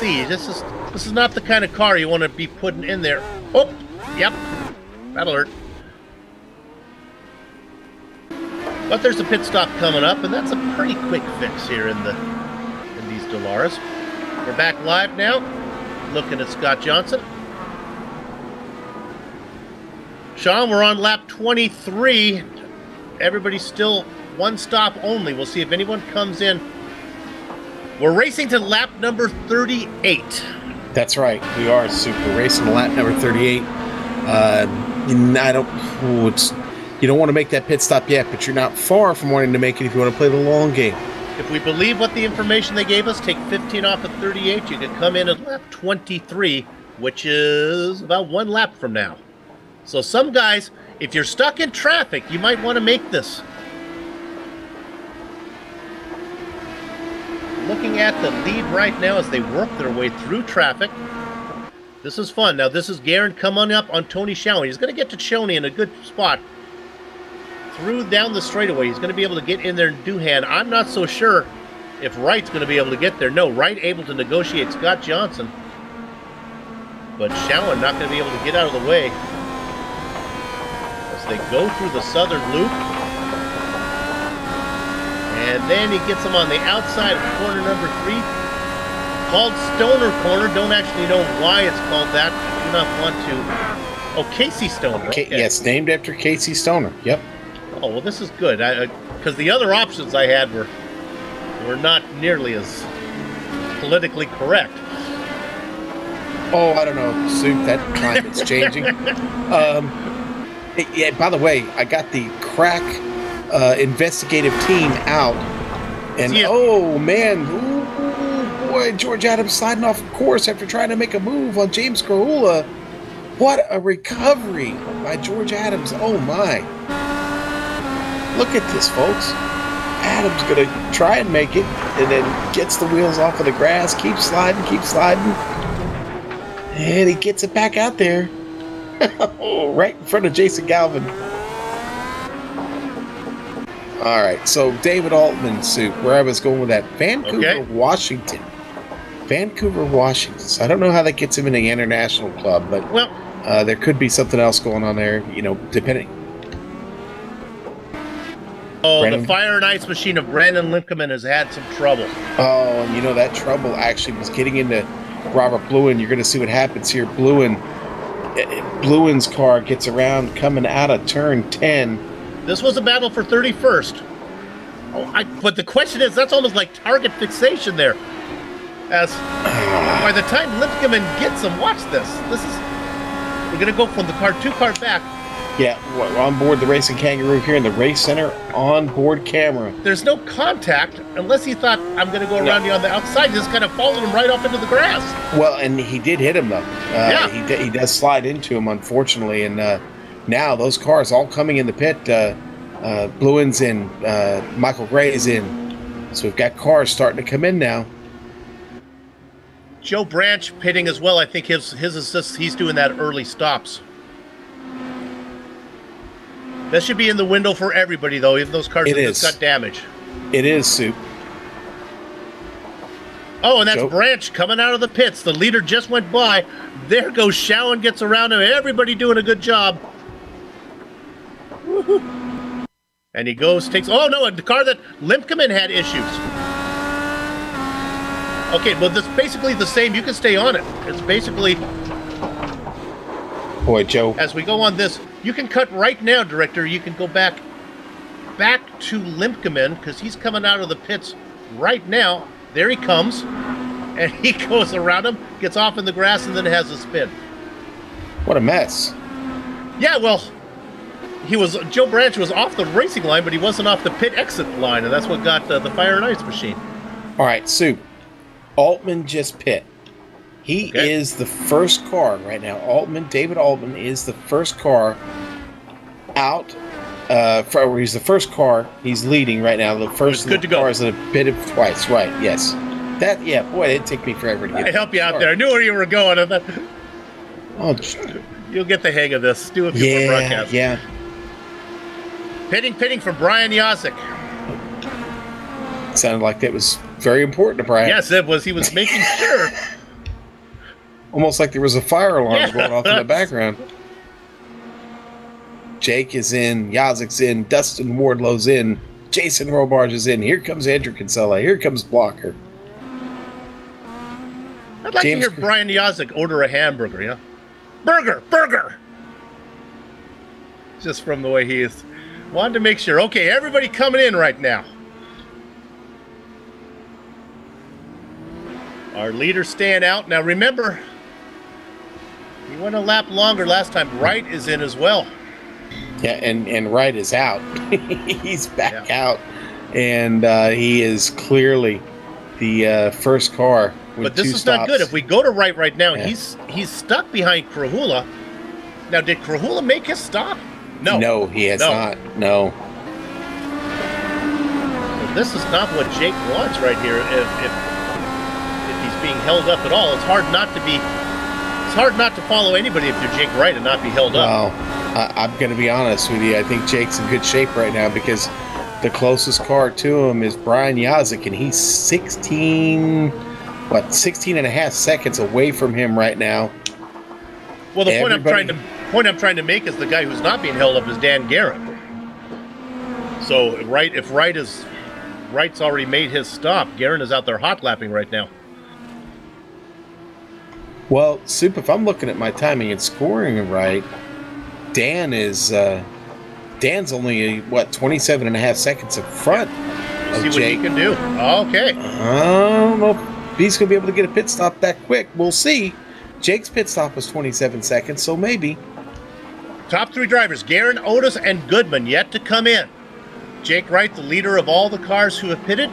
see. This is not the kind of car you want to be putting in there. Oh, yep, that'll hurt. But there's a pit stop coming up, and that's a pretty quick fix here in these Delaras. We're back live now, looking at Scott Johnson. Sean, we're on lap 23. Everybody's still one stop only. We'll see if anyone comes in. We're racing to lap number 38.
That's right. We are super racing to lap number 38. You don't want to make that pit stop yet, but you're not far from wanting to make it if you want to play the long game.
If we believe what the information they gave us, take 15 off at 38, you could come in at lap 23, which is about one lap from now. So some guys, if you're stuck in traffic, you might want to make this. Looking at the lead right now as they work their way through traffic. This is fun. Now this is Garen coming up on Tony Shallow. He's going to get to Choney in a good spot. Through down the straightaway. He's going to be able to get in there and Doohan. I'm not so sure if Wright's going to be able to get there. No, Wright able to negotiate Scott Johnson. But Shallow not going to be able to get out of the way. As they go through the southern loop. And then he gets him on the outside of corner number 3. Called Stoner Corner. Don't actually know why it's called that. I do not want to... Oh, Casey Stoner. Okay.
Yes, named after Casey Stoner. Yep.
Oh, well, this is good. Because the other options I had were not nearly as politically correct.
Oh, I don't know, Soup. That climate's changing. Yeah. By the way, I got the crack investigative team out, and oh man, ooh, boy, George Adams sliding off course after trying to make a move on James Carula. What a recovery by George Adams! Oh my. Look at this, folks. Adam's going to try and make it, and then gets the wheels off of the grass, keeps sliding, and he gets it back out there. Right in front of Jason Galvin. All right, so David Altman, Soup, where I was going with that. Vancouver, Washington. So I don't know how that gets him in the international club, but there could be something else going on there, depending.
Oh, Brandon? The fire and ice machine of Brandon Limkeman has had some trouble.
Oh, and that trouble actually was getting into Robert Bluin. You're going to see what happens here. Bluin's car gets around coming out of turn 10.
This was a battle for 31st. But the question is, that's almost like target fixation there. As by the time Limkeman gets him, watch this. We're going to go from the car 2 car back.
Yeah, on board the Racing Kangaroo here in the race center, on-board camera.
There's no contact unless he thought, I'm going to go around you on the outside. He just kind of followed him right off into the grass.
Well, and he did hit him, though. He does slide into him, unfortunately. And now those cars all coming in the pit. Bluin's in, Michael Gray is in. So we've got cars starting to come in now.
Joe Branch pitting as well. I think his is he's doing that early stops. That should be in the window for everybody, though, even those cars that just got damage.
It is, Soup.
Oh, and that's Branch coming out of the pits. The leader just went by. There goes Shaw and gets around him. Everybody doing a good job. Woohoo. And he takes... Oh, no, the car that Limkeman had issues. Okay, well, this is basically the same. You can stay on it. It's basically...
Boy, Joe.
As we go on this, you can cut right now, Director. You can go back to Limkeman because he's coming out of the pits right now. There he comes, and he goes around him, gets off in the grass, and then has a spin.
What a mess.
Yeah, well, Joe Branch was off the racing line, but he wasn't off the pit exit line, and that's what got the fire and ice machine.
All right, Soup. Altman just pit. He is the first car right now. David Altman is the first car out. He's the first car. He's leading right now. The first cars that have pitted twice. Right? Yes. Boy, it'd take me forever to get.
To help you out there. I knew where you were going. You'll get the hang of this. Do a few more broadcasts.
Yeah.
Pitting for Brian Yasek.
Sounded like that was very important to Brian.
Yes, it was. He was making sure.
Almost like there was a fire alarm going off in the background. Jake is in, Yazik's in, Dustin Wardlow's in, Jason Robarge is in. Here comes Andrew Kinsella. Here comes Blocker.
I'd like to hear Brian Yazik order a hamburger, yeah? Burger! Just from the way he is. Wanted to make sure. Okay, everybody coming in right now. Our leader staying out. Now remember, he went a lap longer last time. Wright is in as well.
Yeah, and Wright is out. He's back out. And he is clearly the first car with
But this
two
is
stops.
not good. If we go to Wright right now, he's stuck behind Krahula. Now, did Krahula make his stop? No.
No, he has not. No.
Well, this is not what Jake wants right here. If he's being held up at all, it's hard not to be. It's hard not to follow anybody if you're Jake Wright and not be held up.
Well, I'm going to be honest with you. I think Jake's in good shape right now because the closest car to him is Brian Yazik, and he's 16 and a half seconds away from him right now.
Well, the point I'm trying to make is the guy who's not being held up is Dan Garrett. So if Wright's already made his stop, Garrett is out there hot lapping right now.
Well, Soup, if I'm looking at my timing and scoring right, Dan's only 27 and a half seconds in front of
Jake. See what he can do. Okay.
I don't know if he's going to be able to get a pit stop that quick. We'll see. Jake's pit stop was 27 seconds, so maybe.
Top three drivers, Garen, Otis, and Goodman, yet to come in. Jake Wright, the leader of all the cars who have pitted,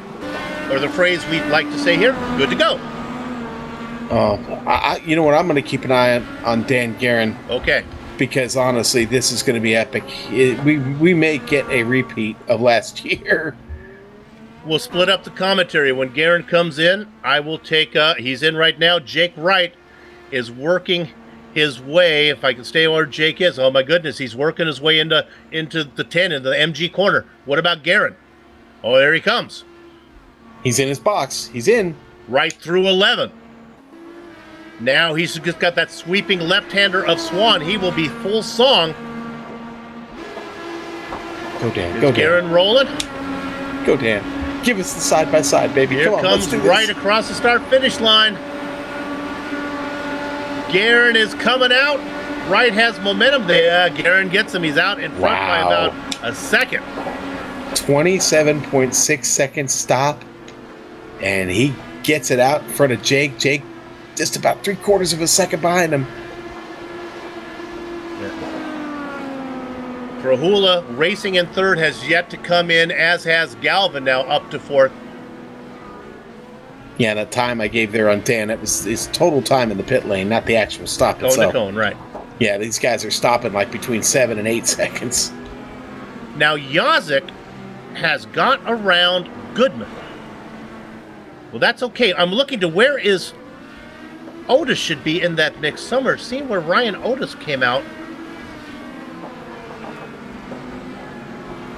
or the phrase we'd like to say here, good to go.
You know what? I'm going to keep an eye on Dan Garen.
Okay.
Because honestly, this is going to be epic. We may get a repeat of last year.
We'll split up the commentary. When Garen comes in, I will take, he's in right now. Jake Wright is working his way, if I can stay where Jake is. Oh my goodness, he's working his way into the 10, into the MG corner. What about Garen? Oh, there he comes.
He's in his box. He's in.
Right through 11. Now he's just got that sweeping left-hander of Swan. He will be full song.
Go Dan.
Is
Go Dan.
Garen rolling?
Go Dan. Give us the side-by-side, baby.
Here
Come on,
comes
let's do this.
Wright across the start-finish line. Garen is coming out. Wright has momentum there. Garen gets him. He's out in front by about a second.
27.6 second stop. And he gets it out in front of Jake. Jake just about 3/4 of a second behind him.
Krahula racing in third has yet to come in, as has Galvin now up to fourth.
Yeah, that time I gave there on Dan, it was his total time in the pit lane, not the actual stop itself.
Cone to cone, right.
Yeah, these guys are stopping like between 7 and 8 seconds.
Now Yazik has got around Goodman. Well, that's okay. I'm looking to where is Otis should be in that mix somewhere. Seeing where Ryan Otis came out.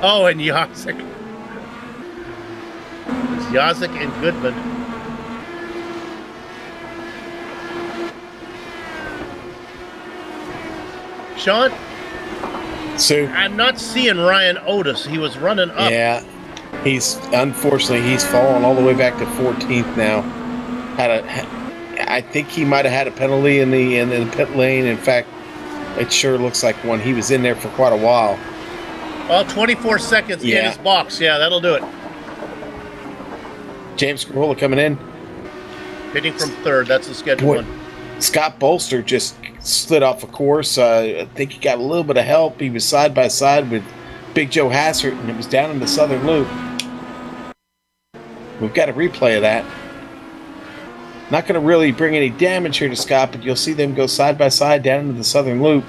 Oh, and Yazik. It's Yazik and Goodman. Sean?
So
I'm not seeing Ryan Otis. He was running up.
Yeah. Unfortunately he's fallen all the way back to 14th now. I think he might have had a penalty in the pit lane. In fact, it sure looks like one. He was in there for quite a while.
Well, 24 seconds in his box. Yeah, that'll do it.
James Krahula coming in.
Hitting from third. That's the scheduled one.
Scott Bolster just slid off a course. I think he got a little bit of help. He was side by side with Big Joe Hassert, and it was down in the southern loop. We've got a replay of that. Not going to really bring any damage here to Scott, but you'll see them go side by side down into the southern loop.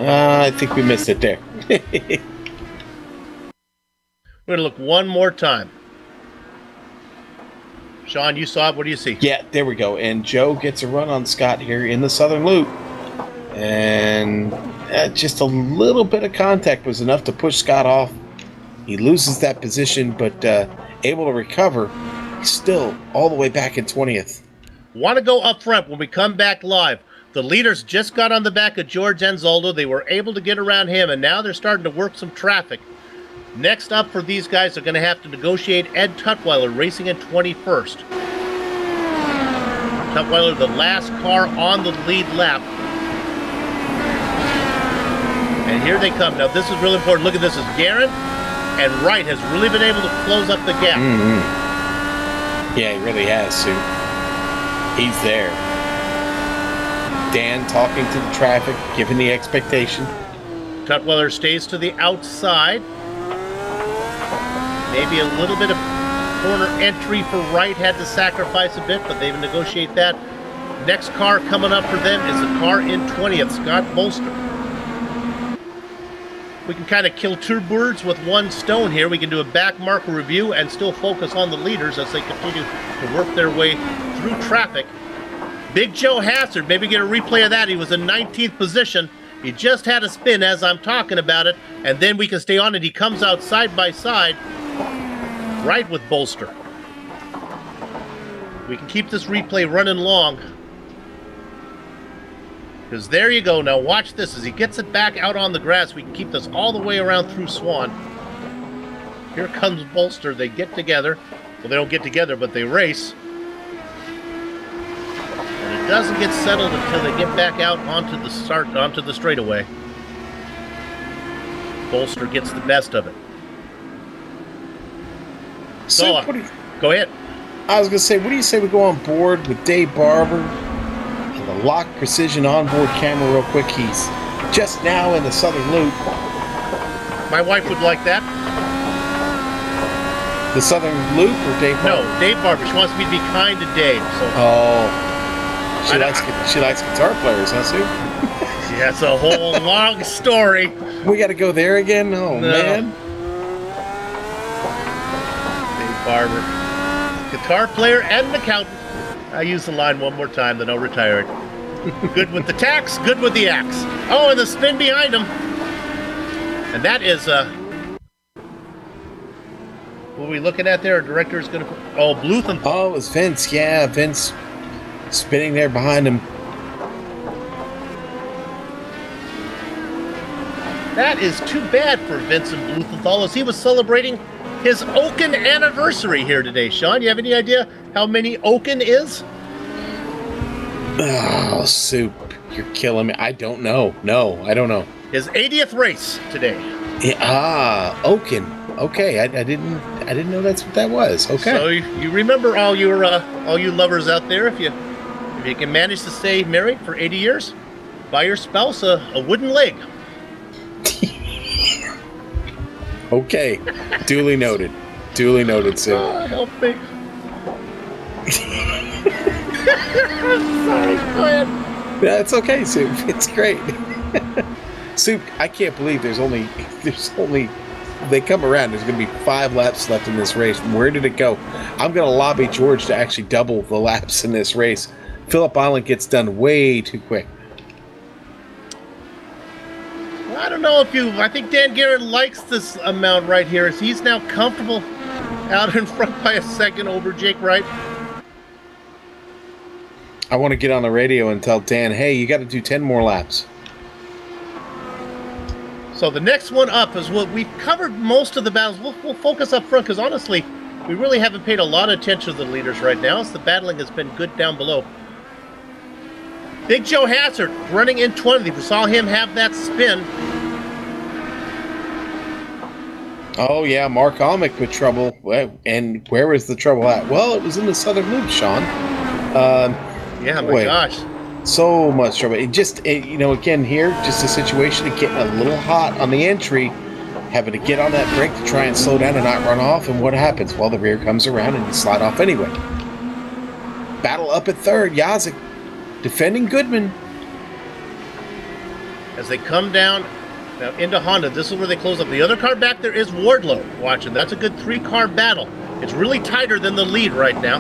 I think we missed it there.
We're going to look one more time. Sean, you saw it. What do you see?
Yeah, there we go. And Joe gets a run on Scott here in the southern loop. And just a little bit of contact was enough to push Scott off. He loses that position, but able to recover. He's still all the way back in 20th.
want to go up front when we come back live. The leaders just got on the back of George Anzaldo. They were able to get around him, and now they're starting to work some traffic. Next up for these guys, they're going to have to negotiate Ed Tutwiler, racing in 21st. Tutwiler, the last car on the lead lap. And here they come. Now, this is really important. Look at this. As Garen and Wright has really been able to close up the gap.
Yeah, he really has, Sue. He's there. Dan talking to the traffic, giving the expectation.
Tutwiler stays to the outside. Maybe a little bit of corner entry for Wright, had to sacrifice a bit, but they've negotiated that. Next car coming up for them is the car in 20th, Scott Bolster. We can kind of kill two birds with one stone here. We can do a back marker review and still focus on the leaders as they continue to work their way through traffic. Big Joe Hassard, maybe get a replay of that. He was in 19th position. He just had a spin as I'm talking about it, and then we can stay on it. He comes out side by side, right with Bolster. We can keep this replay running long. Because there you go. Now watch this. As he gets it back out on the grass, we can keep this all the way around through Swan. Here comes Bolster. They get together. Well, they don't get together, but they race. And it doesn't get settled until they get back out onto the straightaway. Bolster gets the best of it. So, go ahead.
I was going to say, what do you say we go on board with Dave Barber and the Lock Precision onboard camera real quick? He's just now in the southern loop.
My wife would like that.
The southern loop or Dave Barber?
No, Dave Barber. She wants me to be kind to Dave. So.
Oh. She likes guitar players, huh, Sue?
Yeah, it's a whole long story.
We got to go there again? Oh, no. Man.
Dave Barber. Guitar player and an accountant. I use the line one more time, then I'll retire it. Good with the tax, good with the axe. Oh, and the spin behind him. And that is, what are we looking at there? Our director is going to... Oh, Bluthun.
Oh, it was Vince. Yeah, Vince spinning there behind him.
That is too bad for Vincent Blumenthal as he was celebrating his Oaken anniversary here today. Sean, you have any idea how many Oaken is?
Oh, Soup, you're killing me. I don't know. No, I don't know.
His 80th race today.
Yeah, Oaken. Okay, I didn't know that's what that was. Okay.
So you remember all you lovers out there, if you can manage to stay married for 80 years, buy your spouse a wooden leg.
Okay, duly noted. Duly noted, Sue.
Oh, help me. I'm sorry, go ahead.
That's okay, Sue. It's great. Sue, I can't believe there's only they come around. There's going to be 5 laps left in this race. Where did it go? I'm going to lobby George to actually double the laps in this race. Phillip Island gets done way too quick.
I don't know I think Dan Garrett likes this amount right here. He's now comfortable out in front by a second over Jake Wright.
I want to get on the radio and tell Dan, hey, you got to do 10 more laps.
So the next one up is what we've covered most of the battles. We'll focus up front because honestly, we really haven't paid a lot of attention to the leaders right now. So the battling has been good down below. Big Joe Hassard running in 20th. We saw him have that spin.
Oh, yeah, Mark Almick with trouble. And where was the trouble at? Well, it was in the southern loop, Sean.
Yeah, my gosh.
So much trouble. Again, here, just a situation of getting a little hot on the entry, having to get on that brake to try and slow down and not run off. And what happens? Well, the rear comes around and you slide off anyway. Battle up at third. Yazik defending Goodman.
As they come down now into Honda, this is where they close up. The other car back there is Wardlow watching. That's a good 3-car battle. It's really tighter than the lead right now.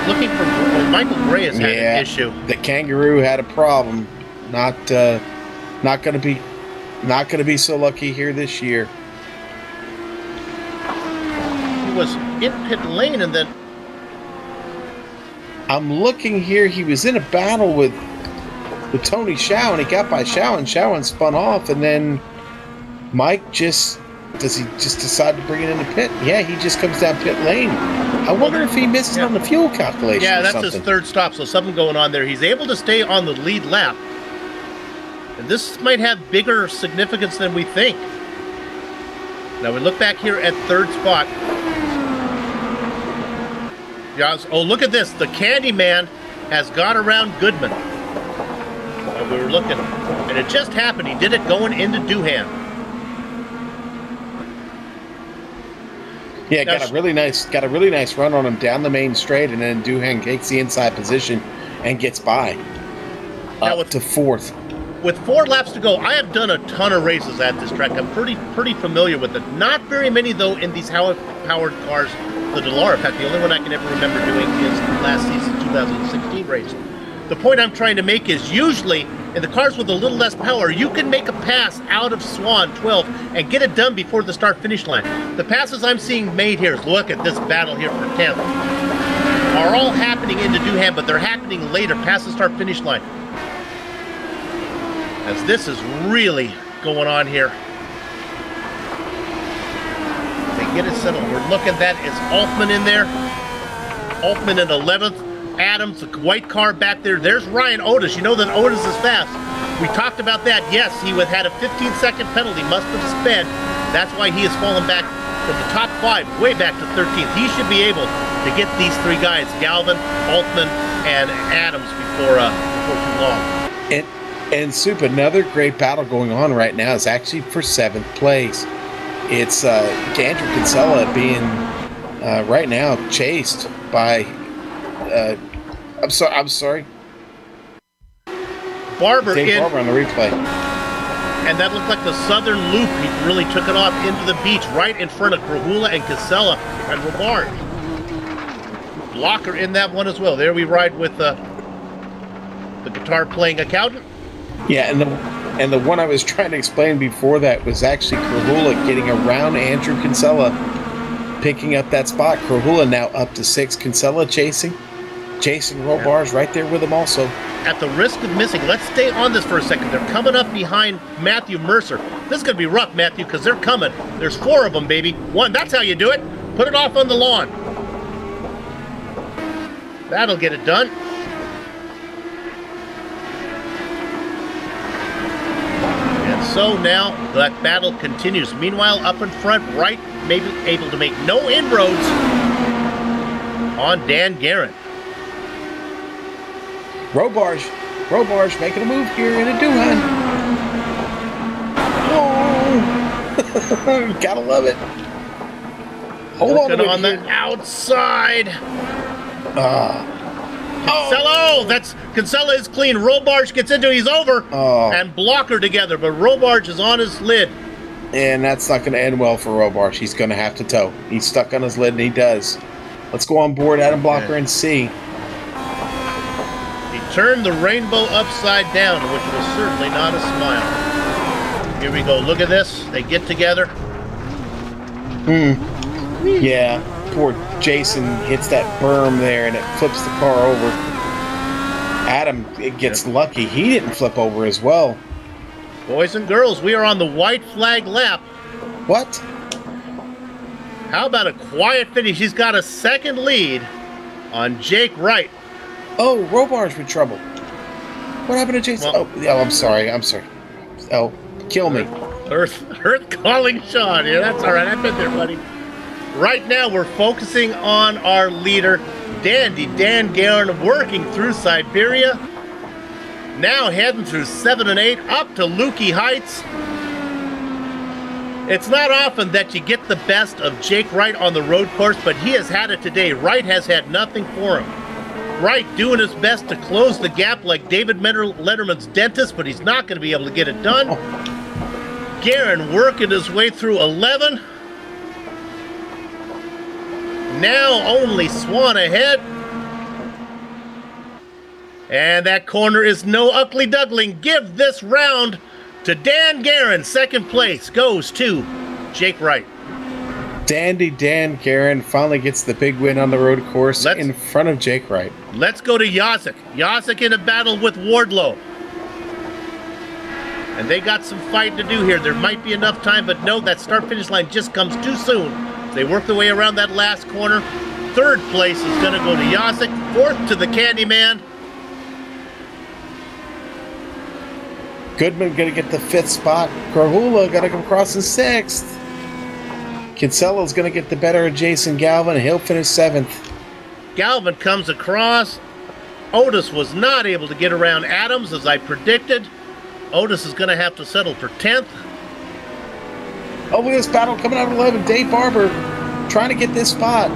Looking for Michael Gray has had an issue.
The Kangaroo had a problem. Not going to be so lucky here this year.
was in pit lane and then...
I'm looking here. He was in a battle with Tony Shaw, and he got by Shaw, and Shaw spun off, and then Mike does he just decide to bring it into pit? Yeah, he just comes down pit lane. I wonder if he missed it on the fuel calculation.
Yeah, that's
something.
his third stop, so something going on there. He's able to stay on the lead lap. And this might have bigger significance than we think. Now we look back here at third spot. Oh, look at this. The Candyman has got around Goodman. We were looking, and it just happened. He did it going into Doohan.
Yeah, got a really nice run on him down the main straight, and then Doohan takes the inside position and gets by up to fourth.
With 4 laps to go, I have done a ton of races at this track. I'm pretty familiar with it. Not very many, though, in these Howard cars, the Dallara. In fact, the only one I can ever remember doing is last season, 2016 race. The point I'm trying to make is usually in the cars with a little less power, you can make a pass out of Swan 12 and get it done before the start-finish line. The passes I'm seeing made here, look at this battle here for 10th, are all happening into Doohan, but they're happening later, past the start-finish line. As this is really going on here. They get it settled. We're looking, that is Altman in there. Altman in 11th. Adams, the white car back there. There's Ryan Otis. You know that Otis is fast. We talked about that. Yes, he had a 15-second penalty, must have sped. That's why he has fallen back from the top 5 way back to 13th. He should be able to get these 3 guys, Galvin, Altman, and Adams before too long.
And Soup, another great battle going on right now is actually for 7th place. It's Andrew Kinsella being right now chased by I'm sorry.
Barber
Dave Barber on the replay.
And that looked like the southern loop. He really took it off into the beach right in front of Krahula and Kinsella and Robarge. Blocker in that one as well. There we ride with the guitar playing accountant.
Yeah, and the one I was trying to explain before that was actually Krahula getting around Andrew Kinsella, picking up that spot. Krahula now up to 6. Kinsella chasing. Jason Robar's right there with him also.
At the risk of missing, let's stay on this for a second. They're coming up behind Matthew Mercer. This is going to be rough, Matthew, because they're coming. There's 4 of them, baby. 1, that's how you do it. Put it off on the lawn. That'll get it done. And so now that battle continues. Meanwhile, up in front, Wright maybe able to make no inroads on Dan Guerin.
Robarge making a move here in a Doohan. Oh, gotta love it. Hold on
the outside. Kinsella is clean. Robarge gets into, he's over, and Blocker together, but Robarge is on his lid.
And that's not going to end well for Robarge. He's going to have to tow. He's stuck on his lid, and he does. Let's go on board Adam Blocker and see.
He turned the rainbow upside down, which was certainly not a smile. Here we go. Look at this. They get together.
Yeah. Poor Jason hits that berm there, and it flips the car over. Adam gets lucky. He didn't flip over as well.
Boys and girls, we are on the white flag lap.
What?
How about a quiet finish? He's got a second lead on Jake Wright.
Oh, Robarge with trouble. What happened to Jason?
Well,
I'm sorry. Oh, kill me.
Earth calling Sean. Yeah, that's all right. I've been there, buddy. Right now, we're focusing on our leader, Dandy Dan Guerin, working through Siberia. Now heading through 7 and 8 up to Lukey Heights. It's not often that you get the best of Jake Wright on the road course, but he has had it today. Wright has had nothing for him. Wright doing his best to close the gap like David Letterman's dentist, but he's not going to be able to get it done. Guerin working his way through 11. Now only Swan ahead. And that corner is no ugly duckling. Give this round to Dan Guerin. Second place goes to Jake Wright.
Dandy Dan Guerin finally gets the big win on the road course in front of Jake Wright.
Let's go to Yazek. Yazek in a battle with Wardlow. And they got some fighting to do here. There might be enough time, but no, that start-finish line just comes too soon. They work their way around that last corner. Third place is going to go to Yazek. Fourth to the Candyman.
Goodman going to get the 5th spot. Krahula going to come across in 6th. Kinsella's going to get the better of Jason Galvin. He'll finish 7th.
Galvin comes across. Otis was not able to get around Adams, as I predicted. Otis is going to have to settle for 10th.
Oh, look at this battle coming out of 11. Dave Barber trying to get this spot.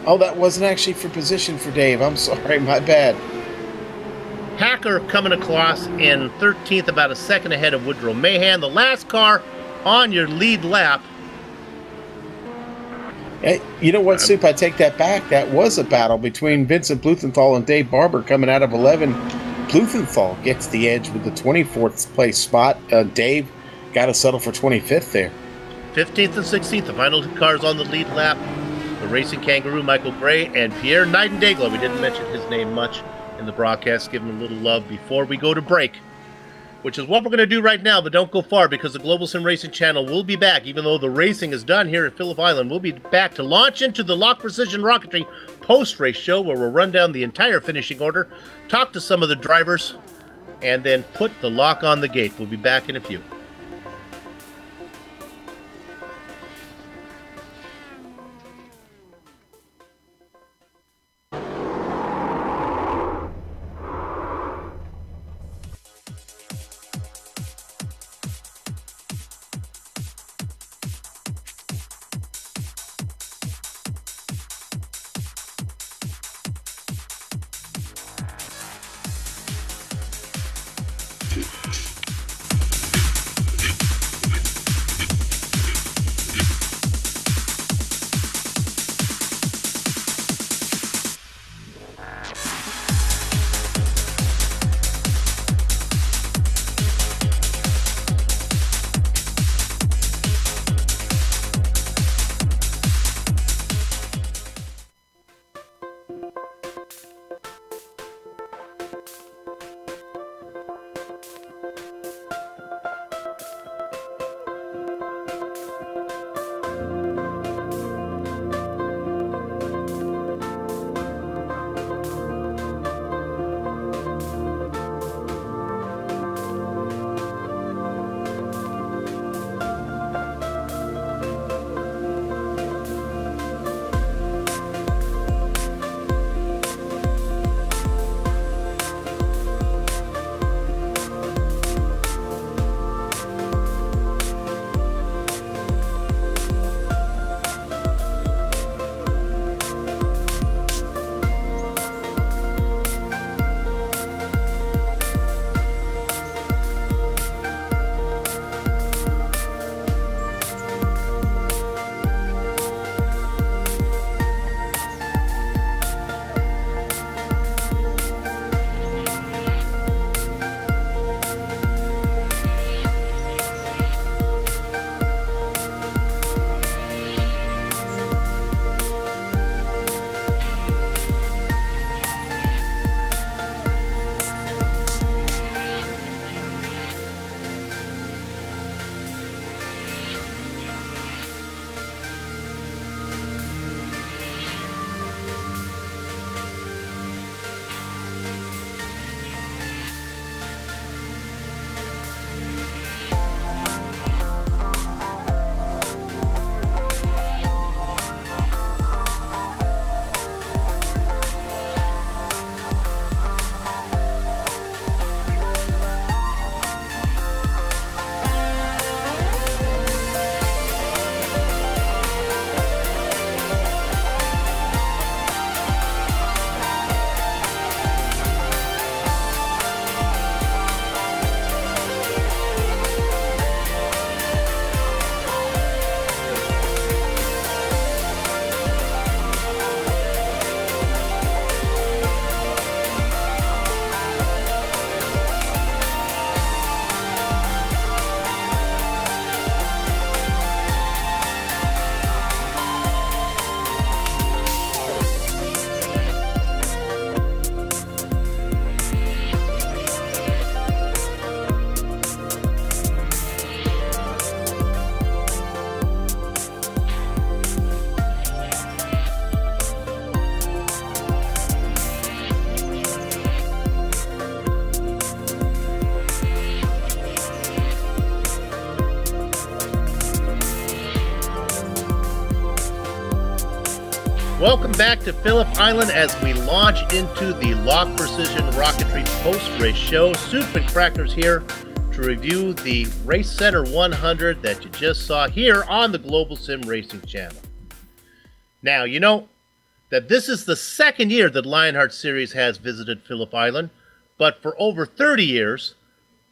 Oh, that wasn't actually for position for Dave. I'm sorry, my bad.
Hacker coming across in 13th, about a second ahead of Woodrow Mahan. The last car on your lead lap.
Hey, you know what, Soup? I take that back. That was a battle between Vincent Blumenthal and Dave Barber coming out of 11. Blumenthal gets the edge with the 24th place spot. Dave got to settle for 25th there.
15th and 16th, the final 2 cars on the lead lap. The Racing Kangaroo, Michael Gray, and Pierre Nightingale. We didn't mention his name much in the broadcast. Give him a little love before we go to break, which is what we're going to do right now, but don't go far because the Global Sim Racing channel will be back. Even though the racing is done here at Phillip Island, we'll be back to launch into the Lock Precision Rocketry post-race show where we'll run down the entire finishing order, talk to some of the drivers, and then put the lock on the gate. We'll be back in a few. Welcome back to Phillip Island as we launch into the Lock Precision Rocketry post-race show. Soup and Crackers here to review the Race Center 100 that you just saw here on the Global Sim Racing channel. Now, you know that this is the second year that Lionheart Series has visited Phillip Island, but for over 30 years,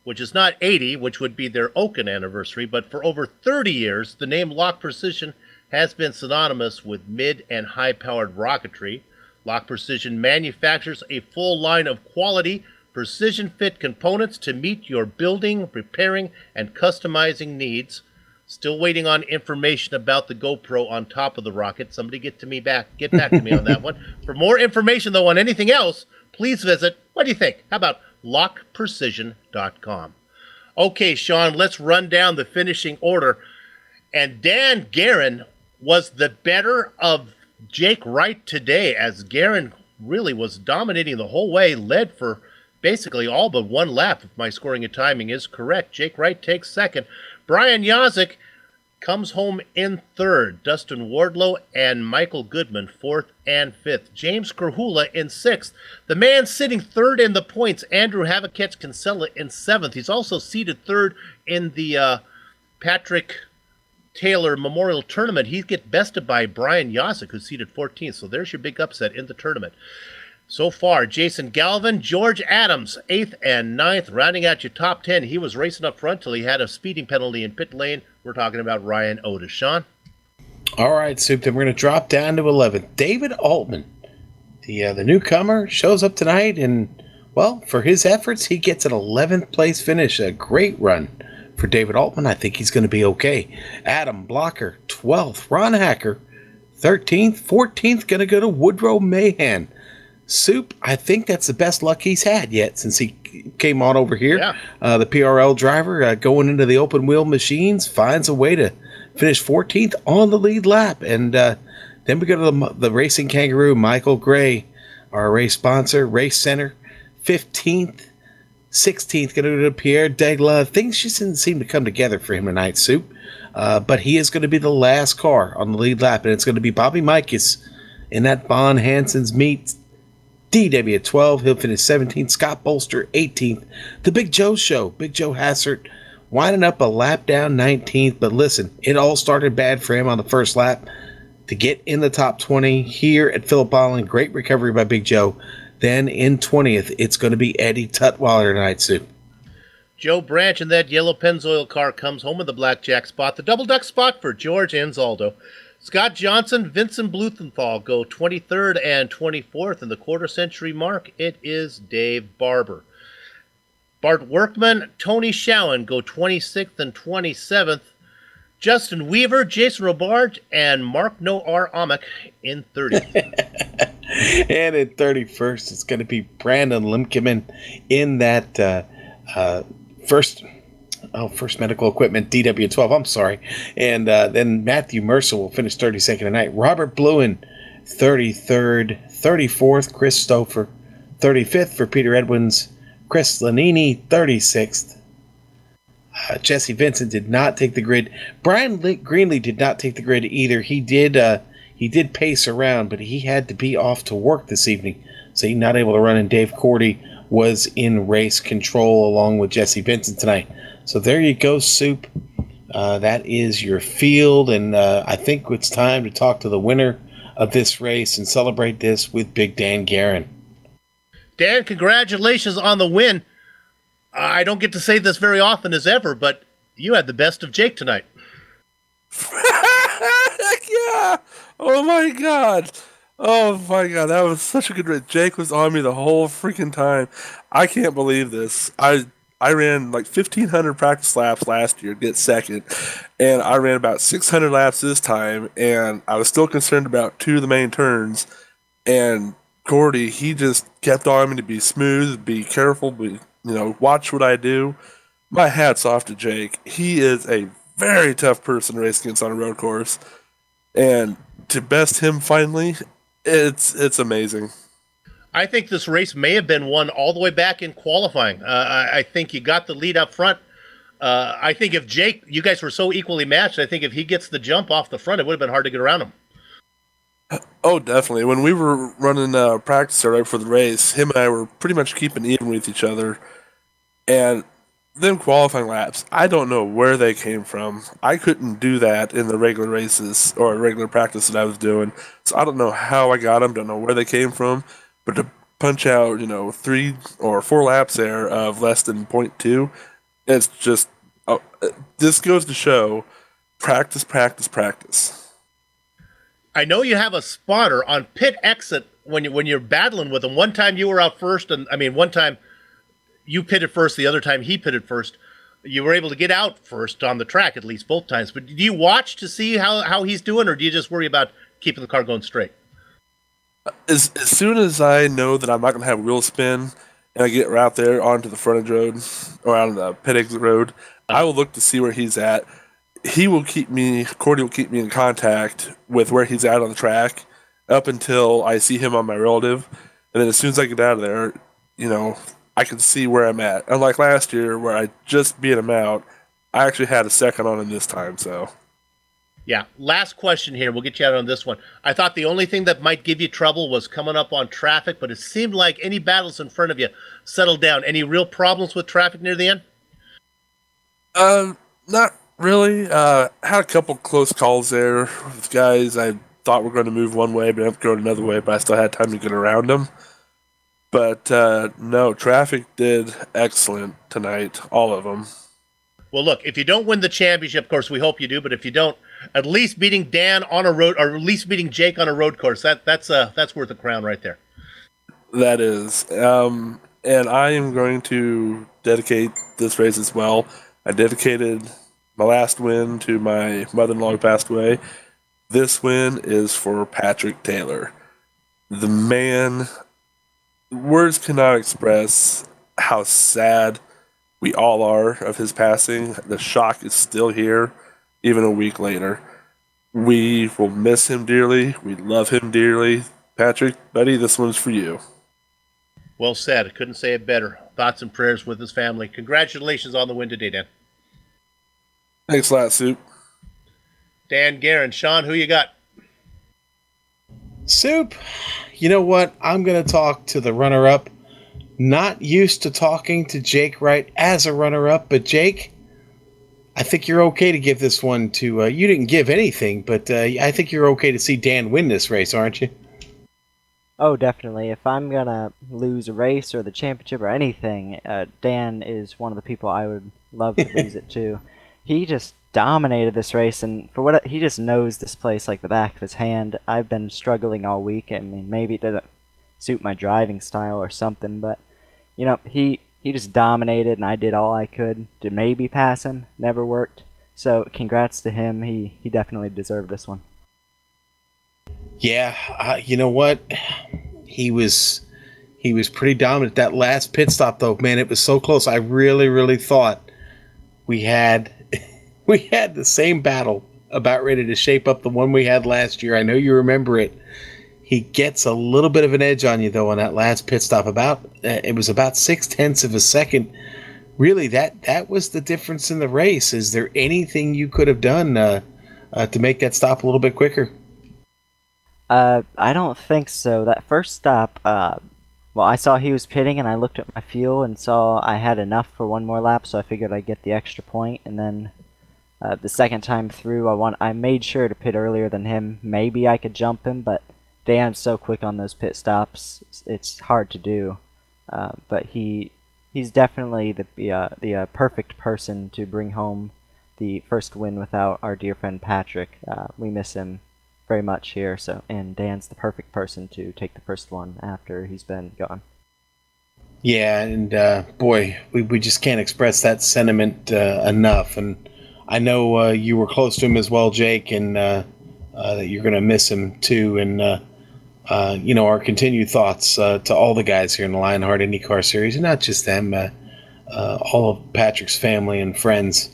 which is not 80, which would be their Oaken anniversary, but for over 30 years, the name Lock Precision has been synonymous with mid and high-powered rocketry. Lock Precision manufactures a full line of quality, precision-fit components to meet your building, repairing, and customizing needs. Still waiting on information about the GoPro on top of the rocket. Somebody get back to me on that one. For more information, though, on anything else, please visit, what do you think? How about lockprecision.com? Okay, Sean, let's run down the finishing order. And Dan Guerin was the better of Jake Wright today, as Guerin really was dominating the whole way, led for basically all but one lap, if my scoring and timing is correct. Jake Wright takes second. Brian Yazik comes home in third. Dustin Wardlow and Michael Goodman, fourth and fifth. James Kerhula in sixth. The man sitting third in the points, Andrew Havakech-Kinsella, in seventh. He's also seated third in the Patrick Taylor Memorial Tournament. He gets bested by Brian Yazik, who's seated 14th. So there's your big upset in the tournament. So far, Jason Galvin, George Adams, 8th and 9th, rounding out your top 10. He was racing up front till he had a speeding penalty in pit lane. We're talking about Ryan Otis. Sean?
All right, Soup, then we're going to drop down to 11th. David Altman, the newcomer, shows up tonight, and, well, for his efforts, he gets an 11th place finish. A great run for David Altman. I think he's going to be okay. Adam Blocker, 12th. Ron Hacker, 13th. 14th, going to go to Woodrow Mahan. Soup, I think that's the best luck he's had yet since he came on over here.
Yeah.
The PRL driver going into the open wheel machines finds a way to finish 14th on the lead lap. And then we go to the Racing Kangaroo, Michael Gray, our race sponsor, Race Center, 15th. 16th, going to go to Pierre Degla. Things just didn't seem to come together for him tonight, Soup. But he is going to be the last car on the lead lap, and it's going to be Bobby Mikus in that Von Hansen's meet. DW at 12. He'll finish 17th. Scott Bolster, 18th. The Big Joe Show. Big Joe Hassert winding up a lap down, 19th. But listen, it all started bad for him on the first lap. To get in the top 20 here at Phillip Island, great recovery by Big Joe. Then in 20th, it's going to be Eddie Tutwiler tonight, Soup.
Joe Branch in that yellow Pennzoil car comes home with the blackjack spot. The double duck spot for George Anzaldo. Scott Johnson, Vincent Blumenthal go 23rd and 24th. In the quarter century mark, it is Dave Barber. Bart Workman, Tony Showen go 26th and 27th. Justin Weaver, Jason Robart, and Mark Noar Amick in 30th.
And in 31st, it's going to be Brandon Limkeman in that first medical equipment, DW12, I'm sorry. And then Matthew Mercer will finish 32nd tonight. Robert Bluen, 33rd. 34th, Chris Stouffer. 35th for Peter Edwins. Chris Lanini, 36th. Jesse Vincent did not take the grid. Brian Greenlee did not take the grid either. He did pace around, but he had to be off to work this evening, so he's not able to run. And Dave Cordy was in race control along with Jesse Vincent tonight. So there you go, Soup. That is your field, and I think it's time to talk to the winner of this race and celebrate this with Big Dan Guerin.
Dan, congratulations on the win. I don't get to say this very often as ever, but you had the best of Jake tonight.
Yeah. Oh my god. That was such a good race. Jake was on me the whole freaking time. I can't believe this. I ran like 1,500 practice laps last year to get second, and I ran about 600 laps this time, and I was still concerned about two of the main turns, and Gordy, he just kept on me to be smooth, be careful, watch what I do. My hat's off to Jake. He is a very tough person to race against on a road course, and to best him finally, it's amazing.
I think this race may have been won all the way back in qualifying. I think you got the lead up front. I think if Jake, you guys were so equally matched, I think if he gets the jump off the front, it would have been hard to get around him.
Oh, definitely. When we were running practice right for the race, him and I were pretty much keeping even with each other. And them qualifying laps, I don't know where they came from. I couldn't do that in the regular races or regular practice that I was doing. So I don't know how I got them, don't know where they came from. But to punch out, 3 or 4 laps there of less than 0.2, it's just, this goes to show practice, practice, practice.
I know you have a spotter on pit exit when you're battling with him. One time you were out first, and one time you pitted first, the other time he pitted first. You were able to get out first on the track, at least both times. But do you watch to see how he's doing, or do you just worry about keeping the car going straight?
As soon as I know that I'm not going to have wheel spin, and I get right out there onto the frontage road or out on the pit exit road, I will look to see where he's at. Cordy will keep me in contact with where he's at on the track up until I see him on my relative. And then as soon as I get out of there, I can see where I'm at. Unlike last year where I just beat him out, I actually had a second on him this time, so.
Yeah, last question here. We'll get you out on this one. I thought the only thing that might give you trouble was coming up on traffic, but it seemed like any battles in front of you settled down. Any real problems with traffic near the end?
Not really. Had a couple close calls there with guys I thought were going to move one way, but ended up going another way, but I still had time to get around them. But no, traffic did excellent tonight, all of them.
Well, look, if you don't win the championship, of course, we hope you do, but if you don't, at least beating Dan on a road, or at least beating Jake on a road course, that's worth a crown right there.
That is. And I am going to dedicate this race as well. I dedicated my last win to my mother-in-law who passed away. This win is for Patrick Taylor. The man, words cannot express how sad we all are of his passing. The shock is still here, even a week later. We will miss him dearly. We love him dearly. Patrick, buddy, this one's for you.
Well said. I couldn't say it better. Thoughts and prayers with his family. Congratulations on the win today, Dan.
Thanks a lot, Soup.
Dan, Guerin, Sean, who you got?
Soup, you know what? I'm going to talk to the runner-up. Not used to talking to Jake Wright as a runner-up, but Jake, I think you're okay to give this one to... you didn't give anything, but I think you're okay to see Dan win this race, aren't you?
Oh, definitely. If I'm going to lose a race or the championship or anything, Dan is one of the people I would love to lose it to. He just dominated this race, and he just knows this place like the back of his hand. I've been struggling all week. I mean, maybe it doesn't suit my driving style or something, but he just dominated, and I did all I could to maybe pass him. Never worked. So congrats to him. He definitely deserved this one.
Yeah, you know what? He was pretty dominant. That last pit stop, though, man, it was so close. I really, really thought we had the same battle about ready to shape up the one we had last year. I know you remember it. He gets a little bit of an edge on you, though, on that last pit stop. It was about 0.6 of a second. Really, that was the difference in the race. Is there anything you could have done to make that stop a little bit quicker?
I don't think so. That first stop, well, I saw he was pitting, and I looked at my fuel and saw I had enough for one more lap, so I figured I'd get the extra point. And then the second time through, I made sure to pit earlier than him. Maybe I could jump him, but Dan's so quick on those pit stops, it's hard to do. But he's definitely the perfect person to bring home the first win without our dear friend Patrick. We miss him very much here, and Dan's the perfect person to take the first one after he's been gone.
Yeah, and boy, we just can't express that sentiment enough. And I know you were close to him as well, Jake, and that you're going to miss him too. And our continued thoughts to all the guys here in the Lionheart IndyCar Series, and not just them, all of Patrick's family and friends.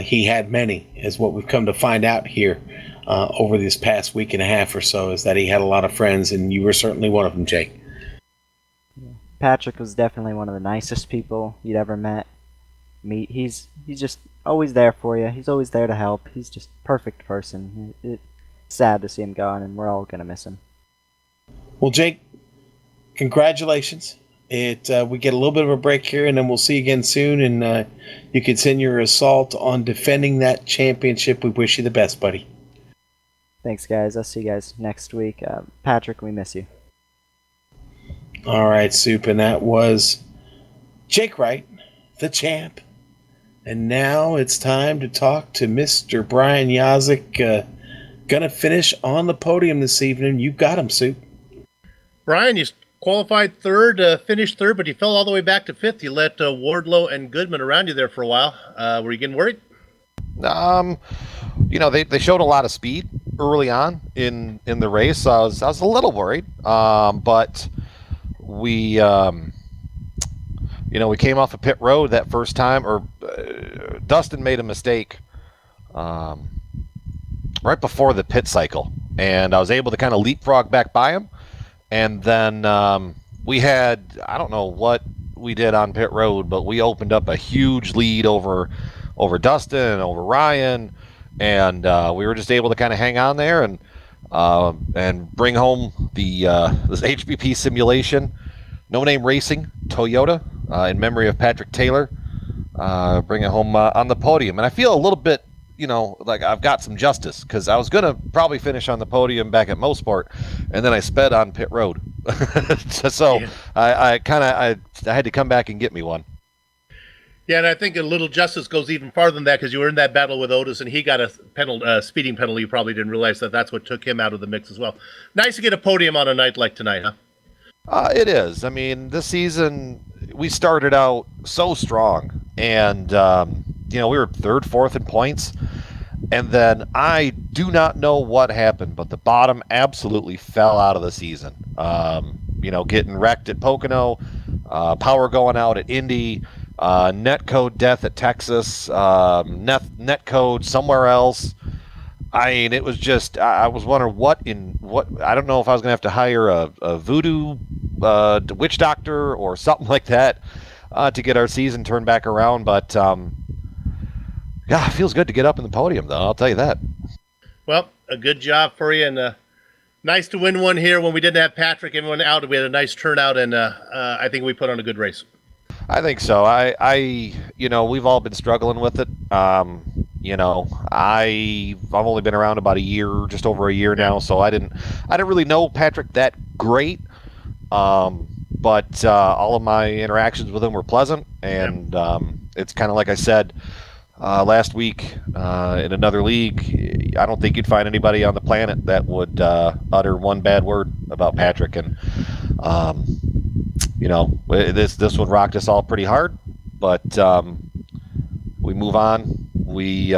He had many, is what we've come to find out here over this past week and a half or so, is that he had a lot of friends, and you were certainly one of them, Jake.
Patrick was definitely one of the nicest people you'd ever meet. He's just always there for you. He's always there to help. He's just a perfect person. sad to see him gone, and we're all gonna miss him.
Well, Jake, congratulations. We get a little bit of a break here, and then we'll see you again soon, and you continue your assault on defending that championship. We wish you the best, buddy.
Thanks, guys. I'll see you guys next week. Patrick, we miss you.
All right, Soup, and that was Jake Wright, the champ. And now it's time to talk to Mr. Brian Yazik. Gonna finish on the podium this evening. You got him, Soup.
Brian, you qualified third, finished third, but you fell all the way back to fifth. You let Wardlow and Goodman around you there for a while. Were you getting worried?
They showed a lot of speed early on in the race. So I was a little worried, but we we came off a pit road that first time, or Dustin made a mistake right before the pit cycle, and I was able to kind of leapfrog back by him. And then we had, I don't know what we did on pit road, but we opened up a huge lead over Dustin, over Ryan, and we were just able to kind of hang on there and bring home the this HBP simulation, No Name Racing Toyota, in memory of Patrick Taylor, bring it home on the podium. And I feel a little bit, like I've got some justice, because I was going to probably finish on the podium back at Mosport, and then I sped on pit road. So yeah. I had to come back and get me one.
Yeah, and I think a little justice goes even farther than that, because you were in that battle with Otis, and he got a speeding penalty. You probably didn't realize that's what took him out of the mix as well. Nice to get a podium on a night like tonight, huh?
It is. I mean, this season we started out so strong, and we were third, fourth in points, and then I do not know what happened, but the bottom absolutely fell out of the season. Getting wrecked at Pocono, power going out at Indy, netcode death at Texas, netcode somewhere else. I mean, it was just, I was wondering what, I don't know if I was going to have to hire a voodoo witch doctor or something like that to get our season turned back around. But, yeah, it feels good to get up in the podium, though, I'll tell you that.
Well, a good job for you, and nice to win one here when we didn't have Patrick. Everyone out, we had a nice turnout, and I think we put on a good race.
I think so. We've all been struggling with it. I've only been around about a year, just over a year now, so I didn't really know Patrick that great. But all of my interactions with him were pleasant, and it's kind of like I said last week in another league. I don't think you'd find anybody on the planet that would utter one bad word about Patrick, and this one rocked us all pretty hard, but we move on. We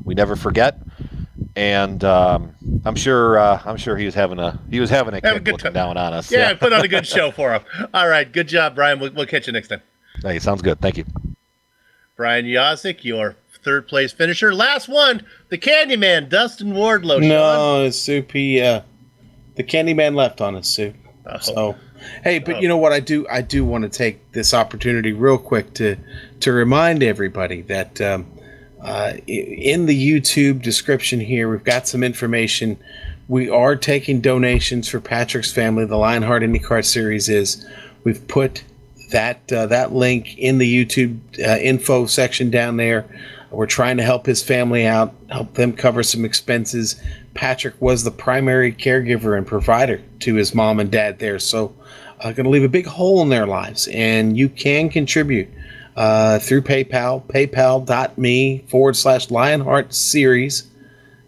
never forget, and I'm sure he was having a kick looking down on us.
Yeah, put on a good show for him. All right, good job, Brian. We'll catch you next time.
Hey, sounds good. Thank you,
Brian Yazik, your third place finisher. Last one, the Candyman, Dustin Wardlow.
No, Soupy. The Candyman left on us, Soup.
Oh.
So. Hey, but you know what? I do want to take this opportunity real quick to remind everybody that in the YouTube description here, we've got some information. We are taking donations for Patrick's family. The Lionheart IndyCar Series is. We've put that link in the YouTube info section down there. We're trying to help his family out, help them cover some expenses. Patrick was the primary caregiver and provider to his mom and dad there, so going to leave a big hole in their lives. And you can contribute through PayPal, paypal.me/Lionheart Series.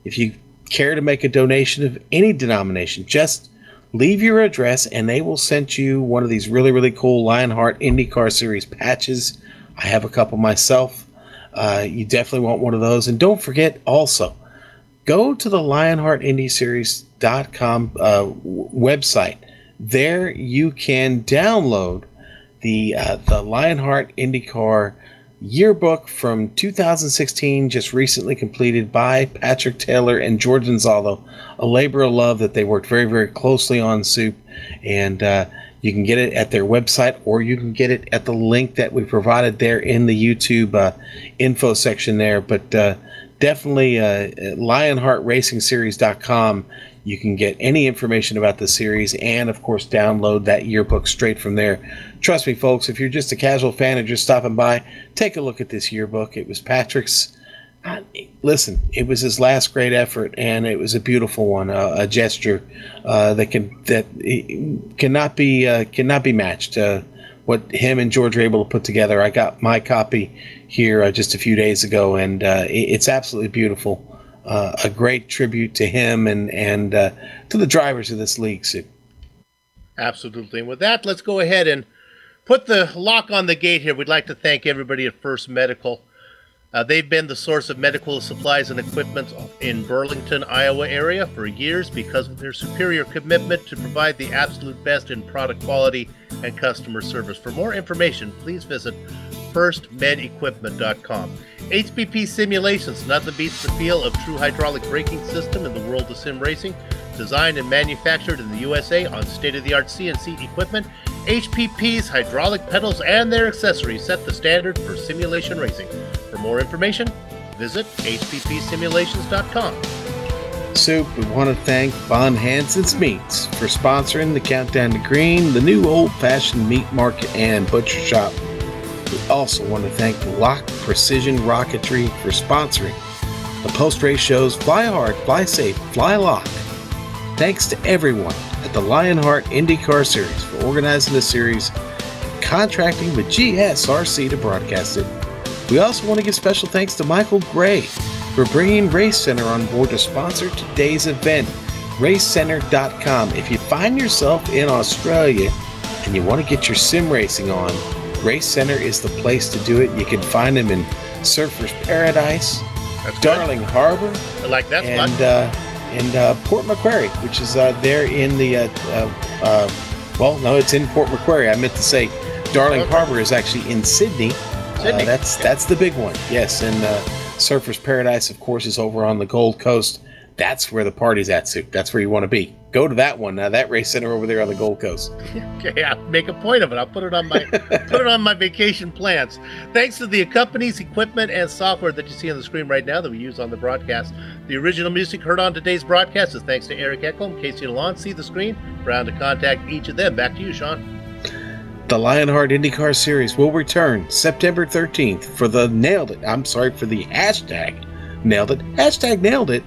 If you care to make a donation of any denomination, just leave your address and they will send you one of these really, really cool Lionheart IndyCar Series patches. I have a couple myself. You definitely want one of those. And don't forget also, go to the LionheartIndySeries.com website. There you can download the Lionheart IndyCar yearbook from 2016, just recently completed by Patrick Taylor and George Gonzalo, a labor of love that they worked very, very closely on, Soup. And you can get it at their website, or you can get it at the link that we provided there in the YouTube info section there. But definitely LionheartRacingSeries.com. You can get any information about the series and, of course, download that yearbook straight from there. Trust me, folks, if you're just a casual fan and just stopping by, take a look at this yearbook. It was Patrick's. Listen, it was his last great effort, and it was a beautiful one, a gesture that cannot be matched. What him and George were able to put together. I got my copy here just a few days ago, and it's absolutely beautiful. A great tribute to him and to the drivers of this league, Sue.
Absolutely. And with that, let's go ahead and put the lock on the gate here. We'd like to thank everybody at First Medical. They've been the source of medical supplies and equipment in Burlington, Iowa area for years because of their superior commitment to provide the absolute best in product quality and customer service. For more information, please visit firstmedequipment.com. HPP Simulations, nothing beats the feel of true hydraulic braking system in the world of sim racing. Designed and manufactured in the USA on state-of-the-art CNC equipment, HPP's hydraulic pedals and their accessories set the standard for simulation racing. For more information, visit hppsimulations.com.
Soup, we want to thank Von Hansen's Meats for sponsoring the Countdown to Green, the new old-fashioned meat market and butcher shop. We also want to thank Lock Precision Rocketry for sponsoring the post-race shows Fly Hard, Fly Safe, Fly Lock. Thanks to everyone at the Lionheart IndyCar Series for organizing the series and contracting with GSRC to broadcast it. We also want to give special thanks to Michael Gray for bringing Race Center on board to sponsor today's event, racecenter.com. If you find yourself in Australia and you want to get your sim racing on, Race Center is the place to do it. You can find them in Surfer's Paradise, Darling Harbor,
I like that
and Port Macquarie, which is there in the well, no, it's in Port Macquarie. I meant to say Darling Harbor is actually in Sydney. That's the big one, yes. And Surfer's Paradise, of course, is over on the Gold Coast. That's where the party's at, Sue. That's where you want to be. Go to that one. That race center over there on the Gold Coast.
Okay, I'll make a point of it. I'll put it on my vacation plans. Thanks to the company's equipment and software that you see on the screen right now that we use on the broadcast. The original music heard on today's broadcast is thanks to Eric Eklund, Casey DeLon. See the screen for how to contact each of them. Back to you, Sean.
The Lionheart IndyCar Series will return September 13th for the hashtag Nailed It. Hashtag Nailed It.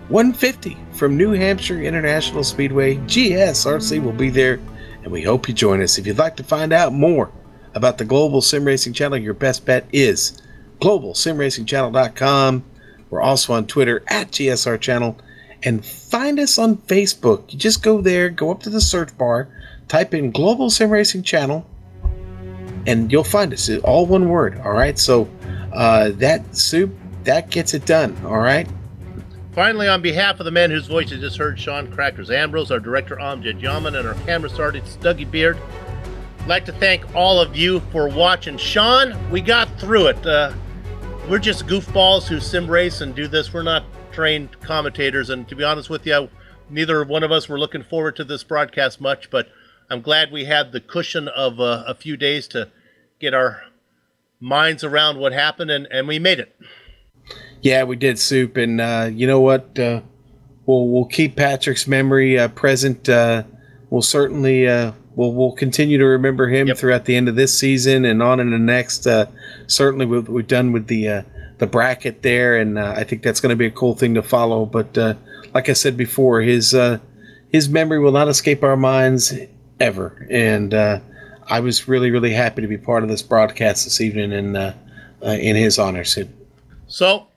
150 from New Hampshire International Speedway. GSRC will be there, and we hope you join us. If you'd like to find out more about the Global Sim Racing Channel, your best bet is globalsimracingchannel.com. We're also on Twitter at GSR Channel, and find us on Facebook. You just go there, go up to the search bar, type in Global Sim Racing Channel, and you'll find us. All one word, all right? So that gets it done, all right?
Finally, on behalf of the man whose voice you just heard, Sean Crackers Ambrose, our director Amjad Yaman, and our camera artist Dougie Beard, I'd like to thank all of you for watching. Sean, we got through it. We're just goofballs who sim race and do this. We're not trained commentators, and to be honest with you, neither one of us were looking forward to this broadcast much, but I'm glad we had the cushion of a few days to get our minds around what happened, and we made it.
Yeah, we did, Soup, and you know what? We'll keep Patrick's memory present. We'll certainly we'll continue to remember him throughout the end of this season and on in the next. Certainly, we're done with the bracket there, and I think that's going to be a cool thing to follow. But like I said before, his memory will not escape our minds ever. And I was really, really happy to be part of this broadcast this evening in his honor, Sid.
So,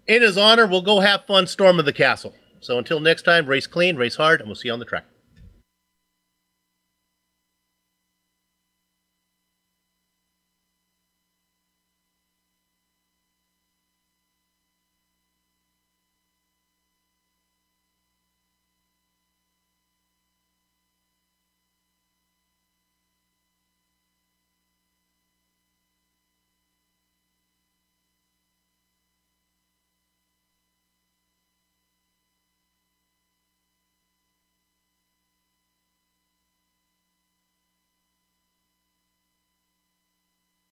in his honor, we'll go have fun storming the castle. So until next time, race clean, race hard, and we'll see you on the track.